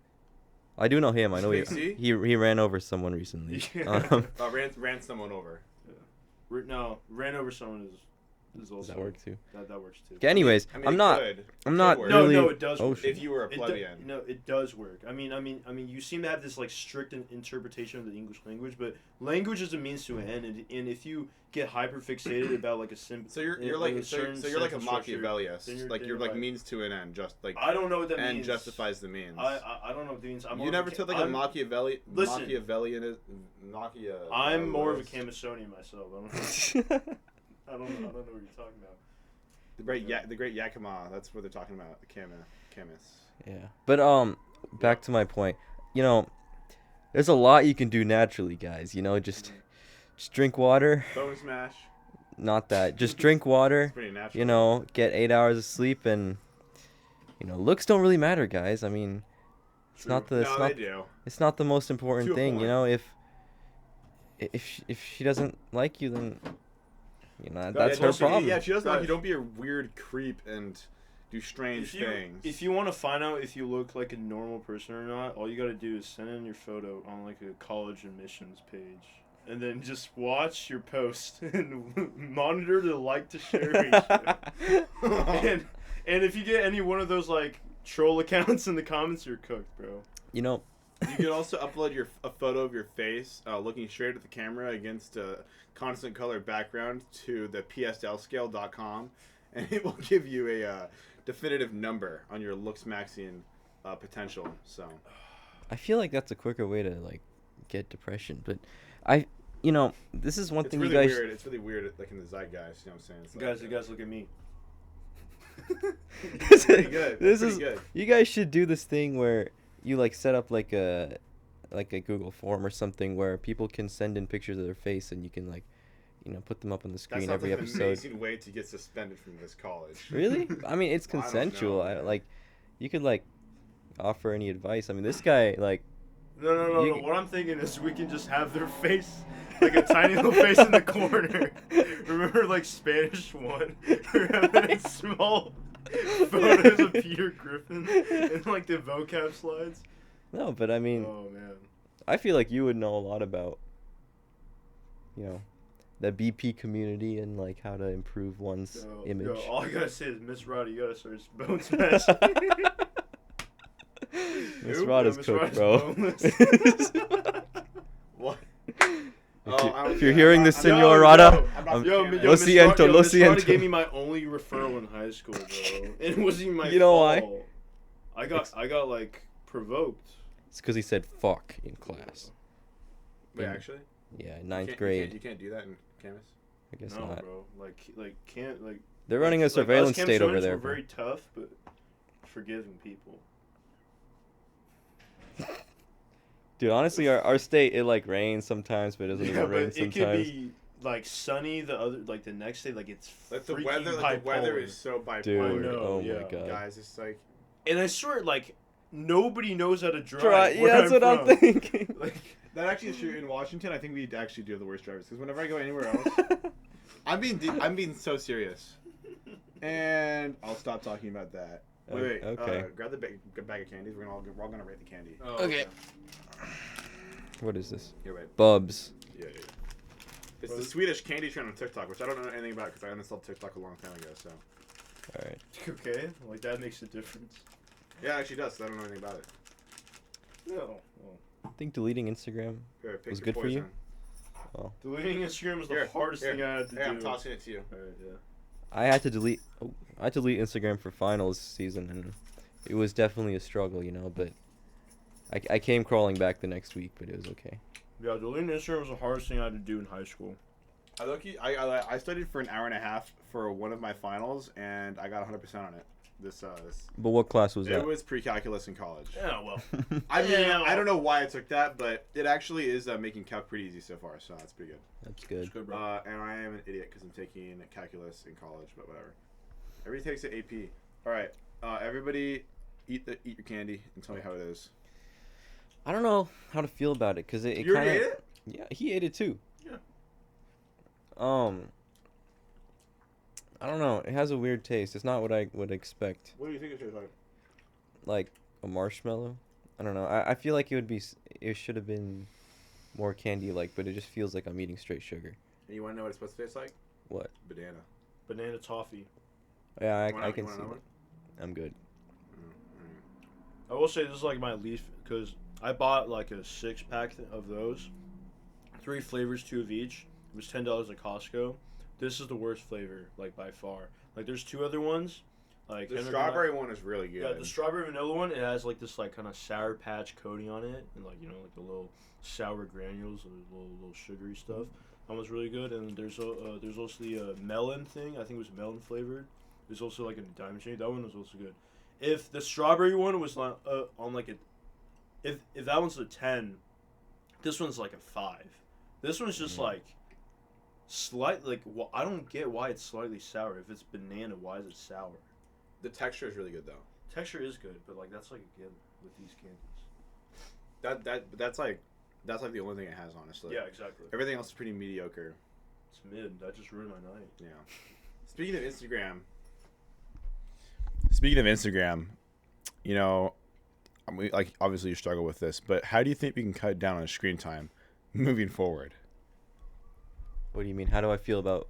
I do know him. I know Spacey? he ran over someone recently. Yeah. Ran someone over. No, ran over someone is also Does that work too? That works too. Okay, anyways, I mean, I'm it not. could. I'm It not could work. really. No, it does Oh, work. shit. If you were a plebeian. No, it does work. I mean, you seem to have this like strict interpretation of the English language, but language is a means to an end, and if you get hyper fixated about like a simple, So you're like a Machiavellius. Like you're like means to an end, just like I don't know what that and means. justifies the means. I don't know what that means. You never took like a Machiavellian. Listen. I'm I'm more of a Camusonian myself. I don't know what you're talking about. The great Yakima. That's what they're talking about. The Camus. Yeah, but back to my point. You know, there's a lot you can do naturally, guys. You know, just drink water. Bone smash. Not that. Just drink water. It's pretty natural. You know, get 8 hours of sleep, and you know, looks don't really matter, guys. I mean, it's not the No, they do. it's not the most important To a thing. You point. know, if she doesn't like you, then Yeah, that's her Also, problem. Yeah, if she doesn't like you, Guys. don't be a weird creep and do strange things. If you want to find out if you look like a normal person or not, all you gotta do is send in your photo on like a college admissions page, and then just watch your post and monitor the like to share ratio. and if you get any one of those like troll accounts in the comments, you're cooked, bro. You know, You can also upload a photo of your face looking straight at the camera against a constant color background to the pslscale.com, and it will give you a definitive number on your looks Maxian potential. So I feel like that's a quicker way to like get depression, but this is one it's thing really you guys. weird. It's really weird, like in the zeitgeist. You know what I'm saying? It's like, Guys, look at me. pretty good. This Pretty is good. You guys should do this thing where you like set up like a Google form or something where people can send in pictures of their face and you can like put them up on the That screen sounds every like an episode. amazing way to get suspended from this college. Really? I mean, it's I don't know, consensual. man. Like you could like offer any advice. I mean, this guy like No. You- What I'm thinking is we can just have their face, like a tiny little face in the corner. Remember, like Spanish one, we're having small photos of Peter Griffin and like the vocab slides. no, but I mean, Oh man. I feel like you would know a lot about the BP community and like how to improve one's image. Yo, all I gotta say is Miss Roddy, you gotta start bone smash. Miss Oop, Rod no, is Miss cooked, Rod is bro. boneless. What? If you're hearing this, Yo, Senor yo, Rada, I'm not Yo, a fan yo, of Lo Miss it. siento, Rod- lo Miss Roddy siento. gave me my only referral in high school, bro. It wasn't even my You know why? fault. I got like provoked. it's because he said "fuck" in class. Wait, in- actually? Yeah, You ninth can't- grade. You can't do that in Camus? I guess No, not. bro. Like can't like. They're running a like, surveillance us Cam state over students there. We're bro. very tough, but forgiving people. Dude, honestly, our state it like rains sometimes, but it doesn't Yeah, even rain but it could sometimes. be like sunny the next day, like it's Like the freaking weather bipolar. is so bipolar. Dude, I know, oh yeah. my god. Guys, it's like And I swear, like nobody knows how to drive. Yeah, where that's what I'm from. thinking. Like, that actually is true in Washington. I think we actually do the worst drivers because whenever I go anywhere else, I'm being so serious, and I'll stop talking about that. Wait. Okay. Grab the bag of candies. We're all gonna rate the candy. oh, Okay. What is this? Here, wait. Bubs. Yeah. It's the Swedish candy trend on TikTok, which I don't know anything about because I uninstalled TikTok a long time ago. So All right. Okay, like that makes a difference. yeah, it actually does. 'Cause I don't know anything about it. No. Well, I think deleting Instagram. Here, pick Was your good for you? poison. deleting Instagram was the Here, hardest here. thing I had to Hey, do. I'm tossing it to you. Alright, yeah. I had to delete Instagram for finals season, and it was definitely a struggle, but I came crawling back the next week, but it was okay. Yeah, deleting Instagram was the hardest thing I had to do in high school. I studied for an hour and a half for one of my finals, and I got 100% on it. This But what class was it that? was pre-calculus in college. Yeah, well. I mean, Yeah, well- I don't know why I took that, but it actually is making calc pretty easy so far, so that's pretty good. That's good. It's good, bro. And I am an idiot because I'm taking calculus in college, but whatever. Everybody takes an AP. All right, everybody, eat your candy and tell me how it is. I don't know how to feel about it because it You kind already of. ate it? Yeah, he ate it too. Yeah. I don't know. It has a weird taste. It's not what I would expect. What do you think it tastes like? Like a marshmallow. I don't know. I feel like it should have been more candy-like, but it just feels like I'm eating straight sugar. And you want to know what it's supposed to taste like? What? Banana. Banana toffee. Yeah, I You can want see another that. I'm good. I will say this is like my least, because I bought like a 6-pack of those. 3 flavors, 2 of each. It was $10 at Costco. This is the worst flavor, like by far. Like there's 2 other ones. Like The Henry strawberry one is really good. Yeah, the strawberry vanilla one, it has like this like kind of sour patch coating on it, and like like the little sour granules, the little sugary stuff. That was really good. And there's also the melon thing. I think it was melon flavored. There's also like a diamond shade. That one was also good. If the strawberry one was on like a, if that one's a 10, this one's like a 5. This one's just like slight like I don't get why it's slightly sour. If it's banana, why is it sour? The texture is really good though. Texture is good, but like that's like a given with these candies. That's like That's like the only thing it has, honestly. Yeah, exactly. Everything else is pretty mediocre. It's mid. That just ruined my night. Yeah. Speaking of Instagram, you know, like obviously you struggle with this, but how do you think we can cut down on screen time moving forward? What do you mean? How do I feel about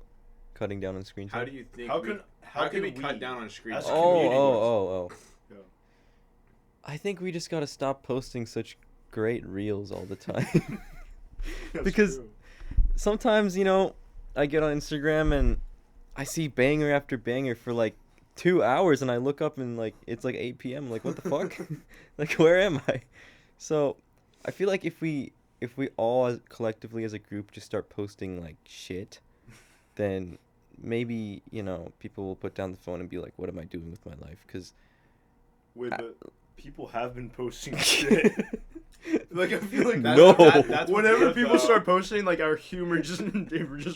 cutting down on screen time? How do you think? How can we we cut down on screen as time? a community- Oh. Yeah. I think we just gotta stop posting such great reels all the time. That's Because true. sometimes, you know, I get on Instagram and I see banger after banger for like 2 hours, and I look up and like it's like 8 p.m. Like, what the fuck? Like, where am I? So I feel like if we all collectively as a group just start posting like shit, then maybe, you know, people will put down the phone and be like, what am I doing with my life? Because Wait, but people have been posting shit. Like, I feel like No. That's whenever what's good, people though. start posting, like, our humor just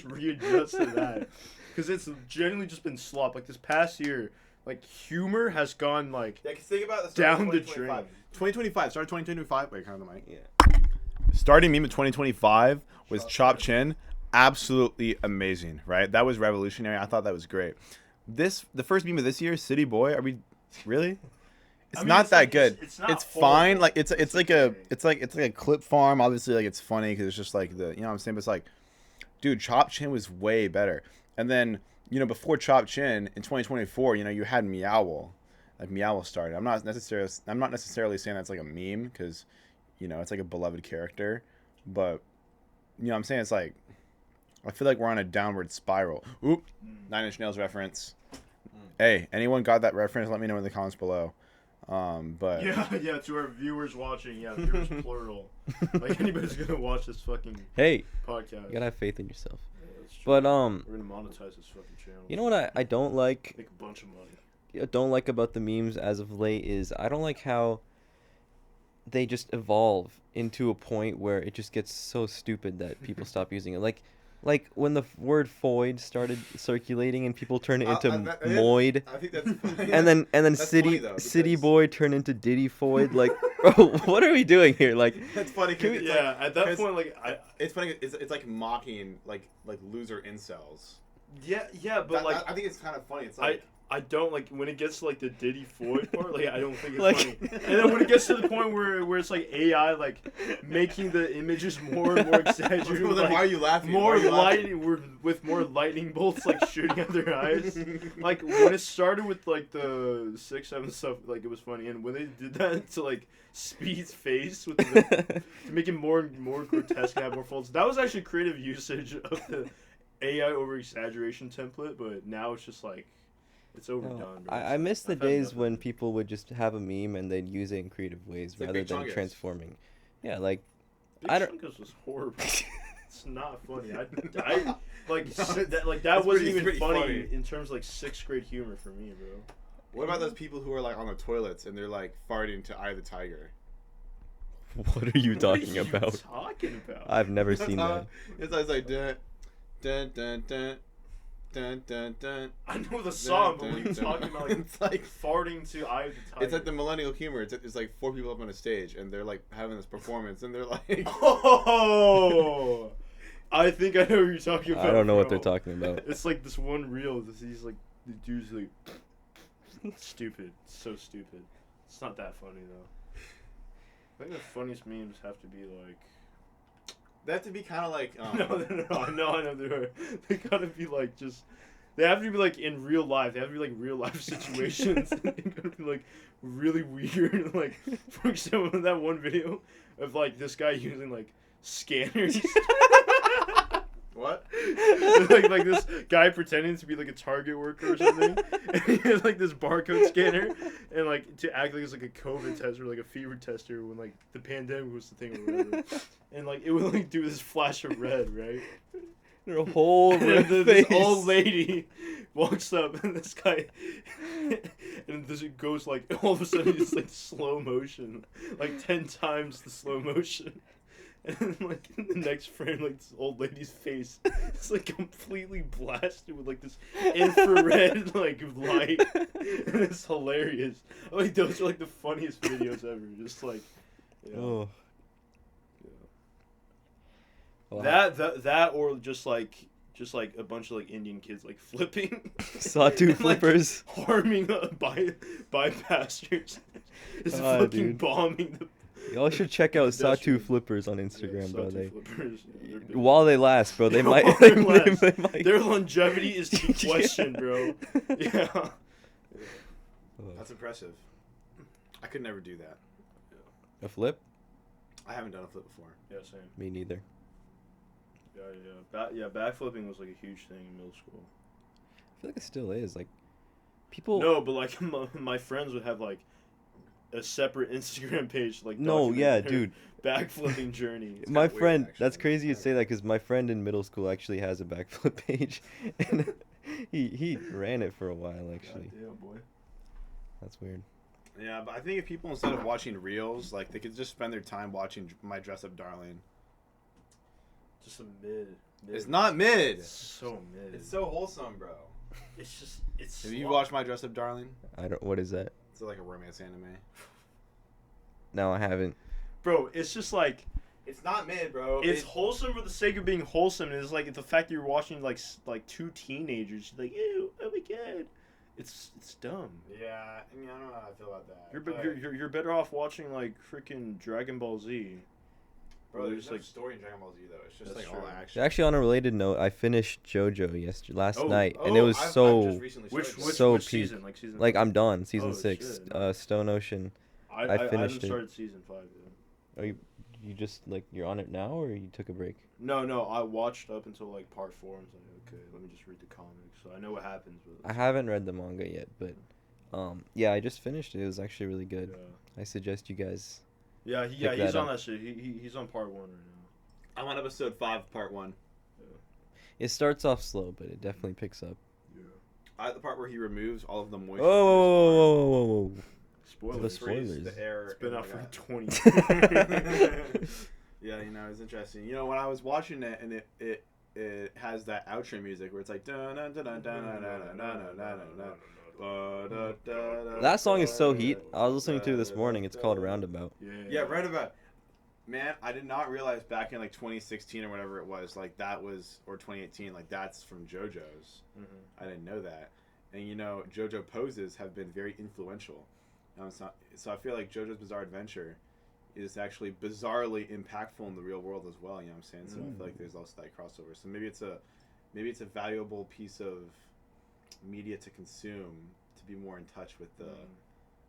readjusts to that. Because it's genuinely just been slop. Like, this past year, like, humor has gone, like, Yeah, 'cause think about the Down start of the 2025. drain. 2025. Started 2025. Wait, kind of the mic. yeah. Starting meme of 2025 was Chop Chin. Absolutely amazing, right? That was revolutionary. I thought that was great. The first meme of this year, City Boy. Are we really? It's I mean, not it's that like- good. it's not It's horrible. fine. Like it's like a okay. it's like a clip farm. Obviously, like it's funny because it's just like the you know what I'm saying. But it's like, dude, Chop Chin was way better. And then you know before Chop Chin in 2024, you know you had Meowl. Like Meowl started. I'm not necessarily saying that's like a meme because, you know, it's like a beloved character, but you know what I'm saying it's like I feel like we're on a downward spiral. Oop, 9 Inch Nails reference. Hey, anyone got that reference? Let me know in the comments below. But yeah, to our viewers watching, yeah, viewers plural. Like, anybody's gonna watch this fucking Hey, podcast. you gotta have faith in yourself. Yeah, that's true. But we're gonna monetize this fucking channel. you know what I don't like? Make a bunch of money. Don't like about the memes as of late is I don't like how they just evolve into a point where it just gets so stupid that people stop using it. Like when the word foid started circulating and people turned it into moid, I think that's funny. and then That's city funny, though, city because- boy turned into Diddy foid. Like, bro, what are we doing here? Like, That's funny. 'Cause it's Yeah, like, at that 'cause point, like, it's funny. It's like mocking like loser incels. yeah, but like, I think it's kind of funny. It's like I don't like when it gets to like the Diddy Floyd part. Like, I don't think it's Like- funny. And then when it gets to the point where it's like AI like making the images more and more exaggerated, Well, then like, why are you laughing? Why more are you laughing? lighting with more lightning bolts like shooting at their eyes. Like when it started with like the 6-7 stuff, like it was funny, and when they did that to like Speed's face with the, to make it more and more grotesque and have more folds, that was actually creative usage of the AI over exaggeration template. But now it's just like it's overdone. bro. I miss the I've had days enough of when it. people would just have a meme and they'd use it in creative ways like rather Big than Chungus. transforming. Yeah, like Big I don't- Chungus was horrible. It's not funny. I like No, that. Like it's that wasn't pretty- even pretty funny, funny. in terms of like 6th grade humor for me, bro. What about those people who are like on the toilets and they're like farting to Eye of the Tiger? what are you talking What are about? you talking about? I've never seen that. It's like dun dun dun dun dun dun dun. I know the song, but dun, what are you dun, talking dun. about? Like, It's like farting to Eye of the Tiger. it's like the millennial humor. It's like 4 people up on a stage and they're like having this performance and they're like, Oh, I think I know what you're talking about. I don't know what they're bro. talking about. It's like this one reel. He's like the dude's like stupid, so stupid. It's not that funny though. I think the funniest memes have to be like. they have to be kind of like No, I know they are. They gotta be like just. They have to be like in real life. They have to be like real life situations. They gotta be like really weird. Like, for example, that one video of like this guy using like scanners. what? like this guy pretending to be like a Target worker or something, and he has like this barcode scanner, and like to act like it's like a COVID tester, like a fever tester when like the pandemic was the thing or whatever, and like it would like do this flash of red, right? Their whole And red then this face. old lady walks up, and this guy, and this goes like all of a sudden it's like slow motion, like 10 times the slow motion. And then, like, in the next frame, like, this old lady's face is, like, completely blasted with, like, this infrared, like, light. And it's hilarious. Like, those are, like, the funniest videos ever. Just, like, you know. Oh, Yeah. Wow. That or just like a bunch of like Indian kids like flipping. Sawtooth and, like, flippers. harming bypassers. It's Ah, fucking dude. bombing the. Y'all should check out Pedestrian. Sawtooth flippers on Instagram, bro. Sawtooth flippers, yeah, they're big. While they last, bro, they might. While they last. they might. Their longevity is to be questioned, bro. Yeah. That's impressive. I could never do that. A flip? I haven't done a flip before. Yeah, same. Me neither. Yeah. Backflipping was like a huge thing in middle school. I feel like it still is. Like, people. No, but like my friends would have like a separate Instagram page like. No, yeah, documenting their dude. Backflipping journey. My weird, friend, actually. that's crazy you say that because my friend in middle school actually has a backflip page, and he ran it for a while actually. Yeah, boy. That's weird. Yeah, but I think if people, instead of watching reels, like, they could just spend their time watching My Dress Up Darling. Just a mid. It's not mid. It's so mid. It's so wholesome, bro. It's. Have you watched My Dress Up Darling? I don't. What is that? It's like a romance anime. No, I haven't. Bro, it's just like. It's not mid, bro. It's wholesome for the sake of being wholesome. And it's like the fact that you're watching like two teenagers. You're like, ew, oh my god. It's dumb. Yeah, I mean, I don't know how I feel about that. You're better off watching like freaking Dragon Ball Z. Bro, there's just, no like, story in Dragon Ball Z, though. It's just That's like all true. action. Actually, on a related note, I finished JoJo last night, and it was I've so just recently Which started So which peak. season? Like season. like I'm done. Season Oh, 6, shit. Stone Ocean. I I finished haven't it. started season 5 yet. Are you just like you're on it now, or you took a break? No, I watched up until like part 4. I was like, okay, let me just read the comics, so I know what happens. But I haven't read the manga yet, but yeah, I just finished it. It was actually really good. I suggest you guys. Yeah, Pick he's that on up. that shit. He's on part 1 right now. I'm on episode 5, part 1. It starts off slow, but it definitely picks up. The part where he removes all of the moisture. Whoa. Spoilers. The spoilers. The air. It's been and out for like 20 Yeah, you know, it's interesting. You know, when I was watching it, and it has that outro music where it's like dun dun dun dun dun dun dun dun dun dun. That song is so heat. I was listening to it this morning. It's called Roundabout. Yeah, Roundabout. Man, I did not realize back in like 2016 or whatever it was, like that was, or 2018, like that's from JoJo's. I didn't know that. And you know, JoJo poses have been very influential. So I feel like JoJo's Bizarre Adventure is actually bizarrely impactful in the real world as well. You know what I'm saying? So I feel like there's also that crossover. So maybe it's a valuable piece of media to consume to be more in touch with the.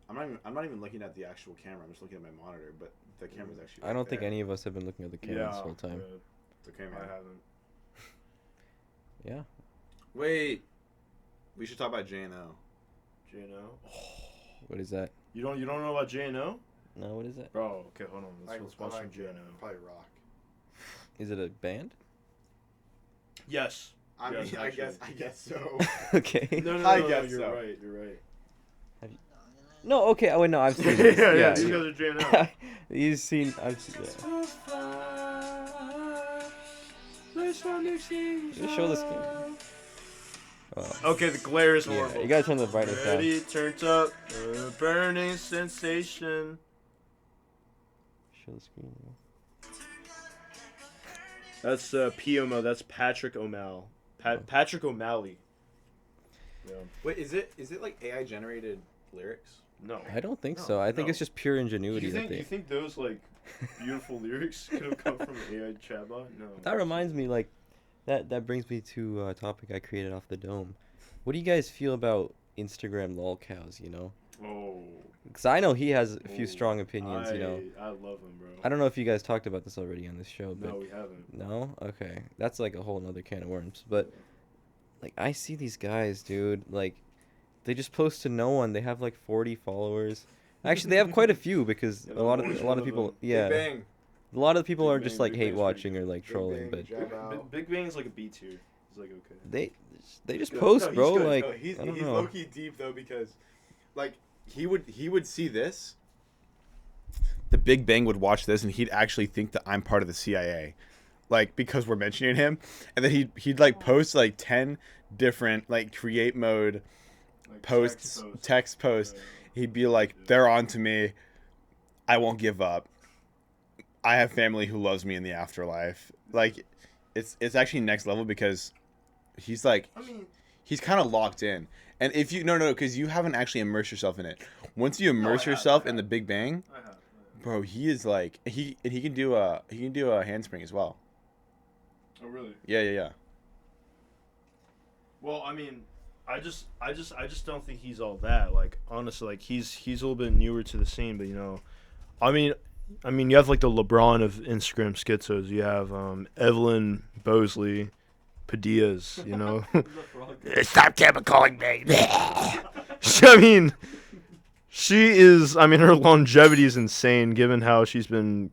I'm not even looking at the actual camera. I'm just looking at my monitor, but the camera's actually. I don't think any of us have been looking at the camera this whole time. It's okay, man. I haven't. Yeah. Wait, we should talk about J&O. J&O. What is that? You don't know about J&O? No, what is that? Bro, okay, hold on. Let's watch some J&O. Probably rock. Is it a band? Yes. I mean, Yes, I actually. guess so. Okay. No, I guess you're so. right. You're right. No, okay. Oh wait, no, I've seen this. yeah. These guys are J&O. You've seen. I've seen. Yeah. You show this game. Oh. Okay, the glare is Yeah, horrible. you gotta turn the brightness down. Ready, turned up. Burning sensation. Show the screen. That's PMO. That's Patrick O'Malley. Patrick O'Malley. Yeah. Wait, is it like AI generated lyrics? No. I don't think so. I think no. it's just pure Do ingenuity you that think those like beautiful lyrics could have come from an AI chatbot? No. That reminds me, like, that brings me to a topic I created off the dome. What do you guys feel about Instagram lolcows? You know, Oh. because I know he has a few strong opinions. You know, I love him, bro. I don't know if you guys talked about this already on this show, but No, we haven't. no, okay, that's like a whole nother can of worms. But like, I see these guys, dude, like, they just post to no one. They have like 40 followers. Actually, they have quite a few because Yeah, a lot always of one of people, them. yeah, Big Bang. a lot of people Big are Bang, just like Big hate Bang's watching pretty or like Big trolling, Bang, but Jab out. Big Bang is like a B tier. He's like okay. they just Good. post, No, he's bro. good. Like, No, he's I don't he's know. low key deep though, because like he would see this. The Big Bang would watch this and he'd actually think that I'm part of the CIA, like, because we're mentioning him, and then he'd like post like 10 different like create mode Like posts, text posts. He'd be like, they're on to me. I won't give up. I have family who loves me in the afterlife. Like, it's actually next level because he's like, I mean, he's kind of locked in. And if you no, because you haven't actually immersed yourself in it. Once you immerse yourself in the Big Bang, I have. bro, he is like he can do a handspring as well. Oh really? Yeah. Well, I mean, I just don't think he's all that. Like honestly, like he's a little bit newer to the scene, but you know, I mean, you have like the LeBron of Instagram schizos. You have Evelyn Bosley, Padillas. You know, stop calling me. I mean, she is. I mean, her longevity is insane, given how she's been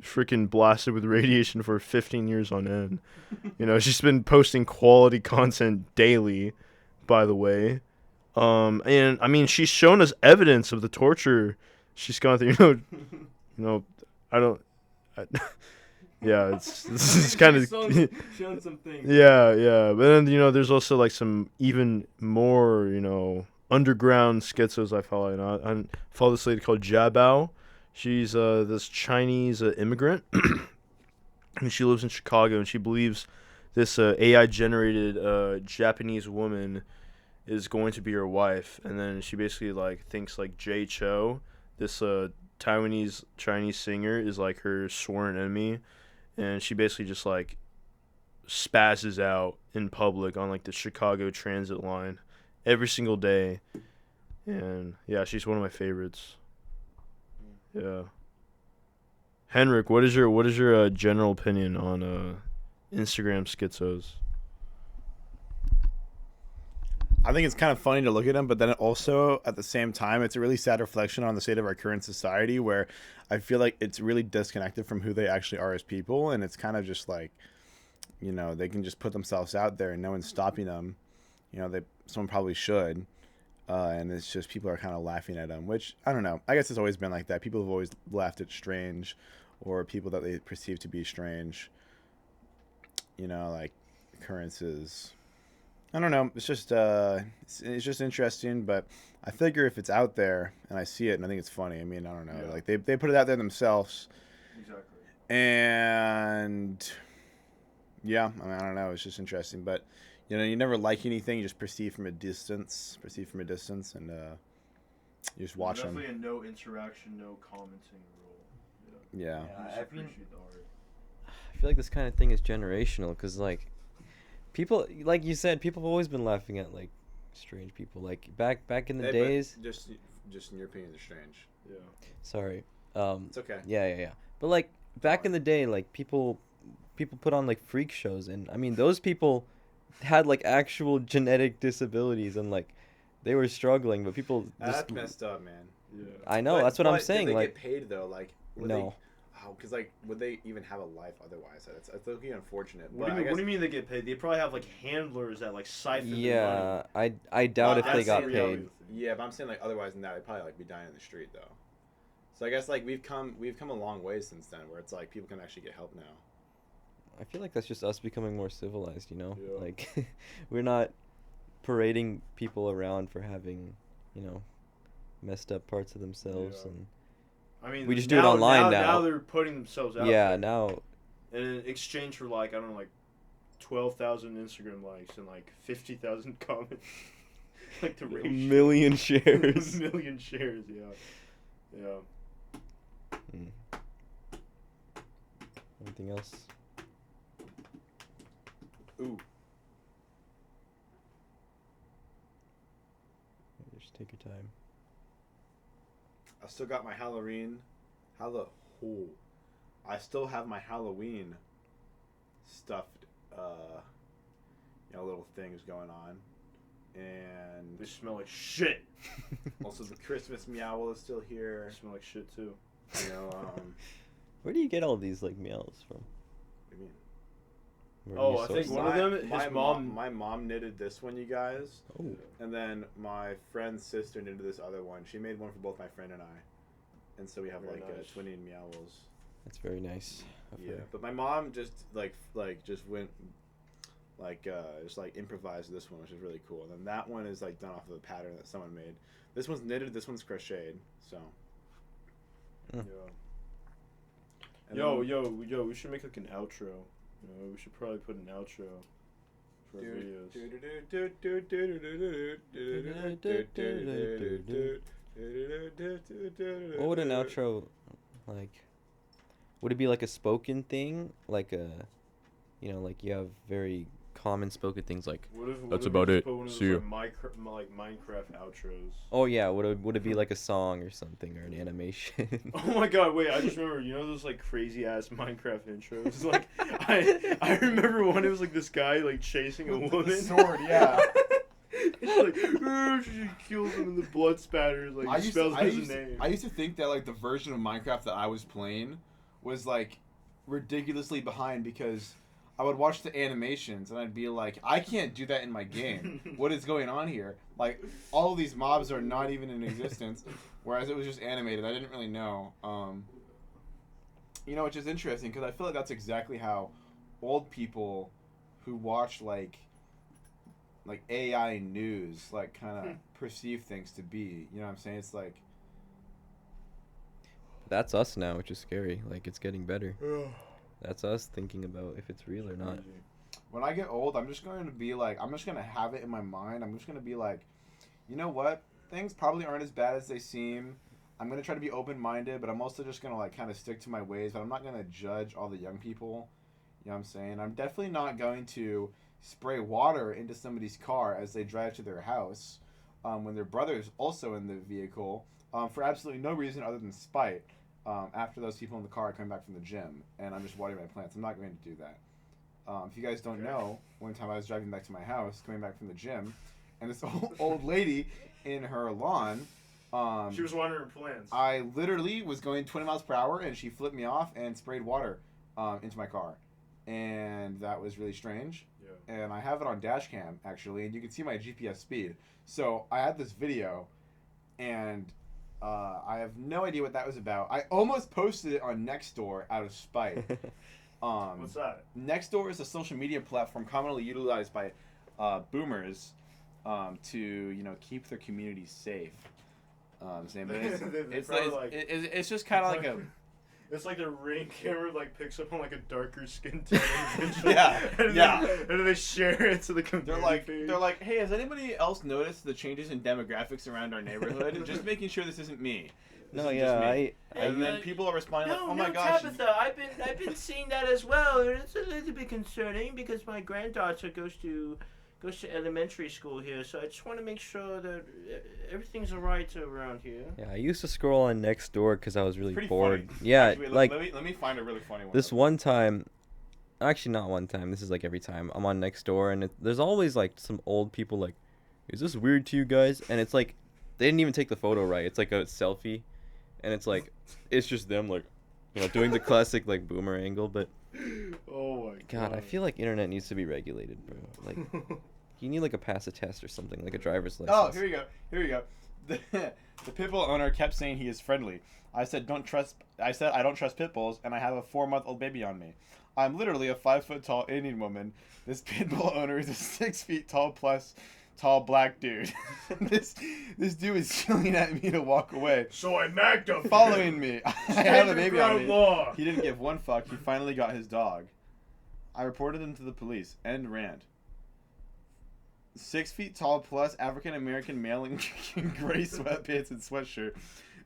freaking blasted with radiation for 15 years on end. You know, she's been posting quality content daily, by the way. And I mean, she's shown us evidence of the torture she's gone through. I don't. I, yeah, it's kind of. shown some things. Yeah. But then there's also like some even more underground schizos I follow. I follow this lady called Jabao. She's this Chinese immigrant, and she lives in Chicago, and she believes this AI generated Japanese woman is going to be her wife, and then she basically like thinks like Jay Cho, this Taiwanese Chinese singer, is like her sworn enemy, and she basically just like spazzes out in public on like the Chicago Transit line every single day, and yeah, she's one of my favorites. Yeah. Henrik, what is your general opinion on Instagram schizos? I think it's kind of funny to look at them, but then also at the same time, it's a really sad reflection on the state of our current society, where I feel like it's really disconnected from who they actually are as people, and it's kind of just like, they can just put themselves out there and no one's stopping them. Someone probably should, and it's just people are kind of laughing at them, which I don't know. I guess it's always been like that. People have always laughed at strange, or people that they perceive to be strange. Like occurrences. I don't know. It's just it's just interesting, but I figure if it's out there and I see it and I think it's funny. I mean, I don't know. Yeah. Like they put it out there themselves. Exactly. And yeah, I mean, I don't know. It's just interesting, but you never like anything. You just perceive from a distance, and you just watch them. Definitely a no interaction, no commenting rule. Yeah. I feel like this kind of thing is generational, because like people, like you said, people have always been laughing at like strange people. Like back in the days. Just in your opinion, they're strange. Yeah. Sorry. It's okay. Yeah. But like back in the day, like people put on like freak shows, and I mean those people had like actual genetic disabilities, and like they were struggling, but people just. That's messed up, man. Yeah. I know. That's what I'm saying. Did they like get paid though? Like no. Because like, would they even have a life otherwise? It's looking unfortunate. What do you mean they get paid? They probably have like handlers that like siphon the money. Yeah, I doubt if they got paid. Yeah, but I'm saying like otherwise than that, they'd probably like be dying in the street though. So I guess like we've come a long way since then, where it's like people can actually get help now. I feel like that's just us becoming more civilized, Yeah. Like we're not parading people around for having, messed up parts of themselves, Yeah. and I mean, we just do it online now. Now they're putting themselves out. yeah, there. now And in exchange for like 12,000 Instagram likes and like 50,000 comments, like the ratio. 1 million shares. 1 million shares, yeah. Anything else? Ooh. Just take your time. I still got my I still have my Halloween stuffed, little things going on, and They smell like shit. also the Christmas meow is still here. They smell like shit too. Where do you get all these like meows from? What do you mean? Where do you I think source one them? of them, his mom. My mom knitted this one, you guys, Oh, and then my friend's sister knitted this other one. She made one for both my friend and I, and so we have Very like nice. twinning meows. that's very nice. of Yeah, her. but my mom just just went just like improvised this one, which is really cool. And then that one is like done off of a pattern that someone made. This one's knitted, this one's crocheted. So Mm. Yeah. And Yo, then- we should make like an outro. You know, we should probably put an outro for our videos. What would an outro like? Would it be like a spoken thing, like a, you know, like you have very common spoken things like, That's about it. See See ya. like Minecraft outros. oh yeah, would it be like a song or something or an animation? Oh my god, wait, I just remember, you know those like crazy ass Minecraft intros? Like I remember one, it was like this guy like chasing a With woman. the sword, yeah. It's like she kills him and the blood spatters, like spells his name. I used to think that like the version of Minecraft that I was playing was like ridiculously behind because I would watch the animations and I'd be like, I can't do that in my game. What is going on here? Like all of these mobs are not even in existence, whereas it was just animated. I didn't really know. You know, which is interesting because I feel like that's exactly how old people who watch like AI news like kind of perceive things to be. You know what I'm saying? It's like That's us now, which is scary. Like it's getting better. That's us thinking about if it's real or not. when I get old, I'm just going to be like, I'm just going to have it in my mind. I'm just going to be like, you know what? Things probably aren't as bad as they seem. I'm going to try to be open-minded, but I'm also just going to like kind of stick to my ways, but I'm not going to judge all the young people. You know what I'm saying? I'm definitely not going to spray water into somebody's car as they drive to their house when their brother's also in the vehicle for absolutely no reason other than spite after those people in the car are coming back from the gym and I'm just watering my plants. I'm not going to do that. If you guys don't know, one time I was driving back to my house, coming back from the gym, and this old lady in her lawn. She was watering her plants. I literally was going 20 miles per hour and she flipped me off and sprayed water into my car. And that was really strange. Yeah. And I have it on dash cam, actually, and you can see my GPS speed. So I had this video, and I have no idea what that was about. I almost posted it on Nextdoor out of spite. What's that? Nextdoor is a social media platform commonly utilized by boomers to, you know, keep their community safe. It's just kind of like a... It's like the Ring camera like picks up on like a darker skin tone. Yeah, and yeah. Then they share it to the community. They're like, hey, has anybody else noticed the changes in demographics around our neighborhood? Just making sure this isn't me. This No, is yeah, just me. I And then people are responding like, oh my gosh. Tabitha, I've been seeing that as well. It's a little bit concerning because my granddaughter goes to elementary school here, so I just want to make sure that everything's alright around here. Yeah, I used to scroll on Nextdoor because I was really Pretty bored. funny. Yeah, Actually, like let me find a really funny one. this one time, actually not one time. This is like every time I'm on Nextdoor, and there's always like some old people like, "Is this weird to you guys?" And it's like, they didn't even take the photo right. It's like a selfie, and it's like, it's just them like, you know, doing the classic like boomer angle. But Oh my god. I feel like internet needs to be regulated, bro. Like. You need like a pass a test or something, like a driver's license. Oh, here you go. The pit bull owner kept saying he is friendly. I said I don't trust pit bulls, and I have a 4-month-old baby on me. I'm literally a 5-foot-tall Indian woman. This pit bull owner is a 6 feet tall black dude. this dude is yelling at me to walk away. So I magged him. Following me. I have a baby on me. Law. He didn't give one fuck. He finally got his dog. I reported him to the police. End rant. 6 feet tall plus African American male in gray sweatpants and sweatshirt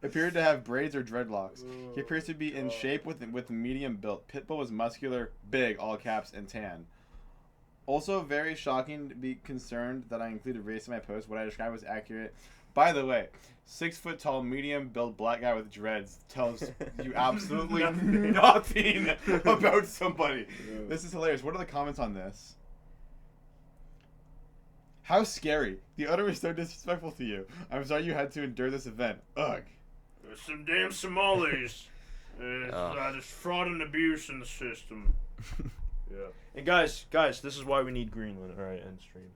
appeared to have braids or dreadlocks. He appears to be in shape with medium build. Pitbull was muscular, big, all caps, and tan. Also very shocking to be concerned that I included race in my post. What I described was accurate. By the way, 6 foot tall, medium build black guy with dreads tells you absolutely nothing about somebody. This is hilarious. What are the comments on this? How scary. The owner is so disrespectful to you. I'm sorry you had to endure this event. Ugh. There's some damn Somalis. There's fraud and abuse in the system. Yeah. And guys, this is why we need Greenland. All right, end stream.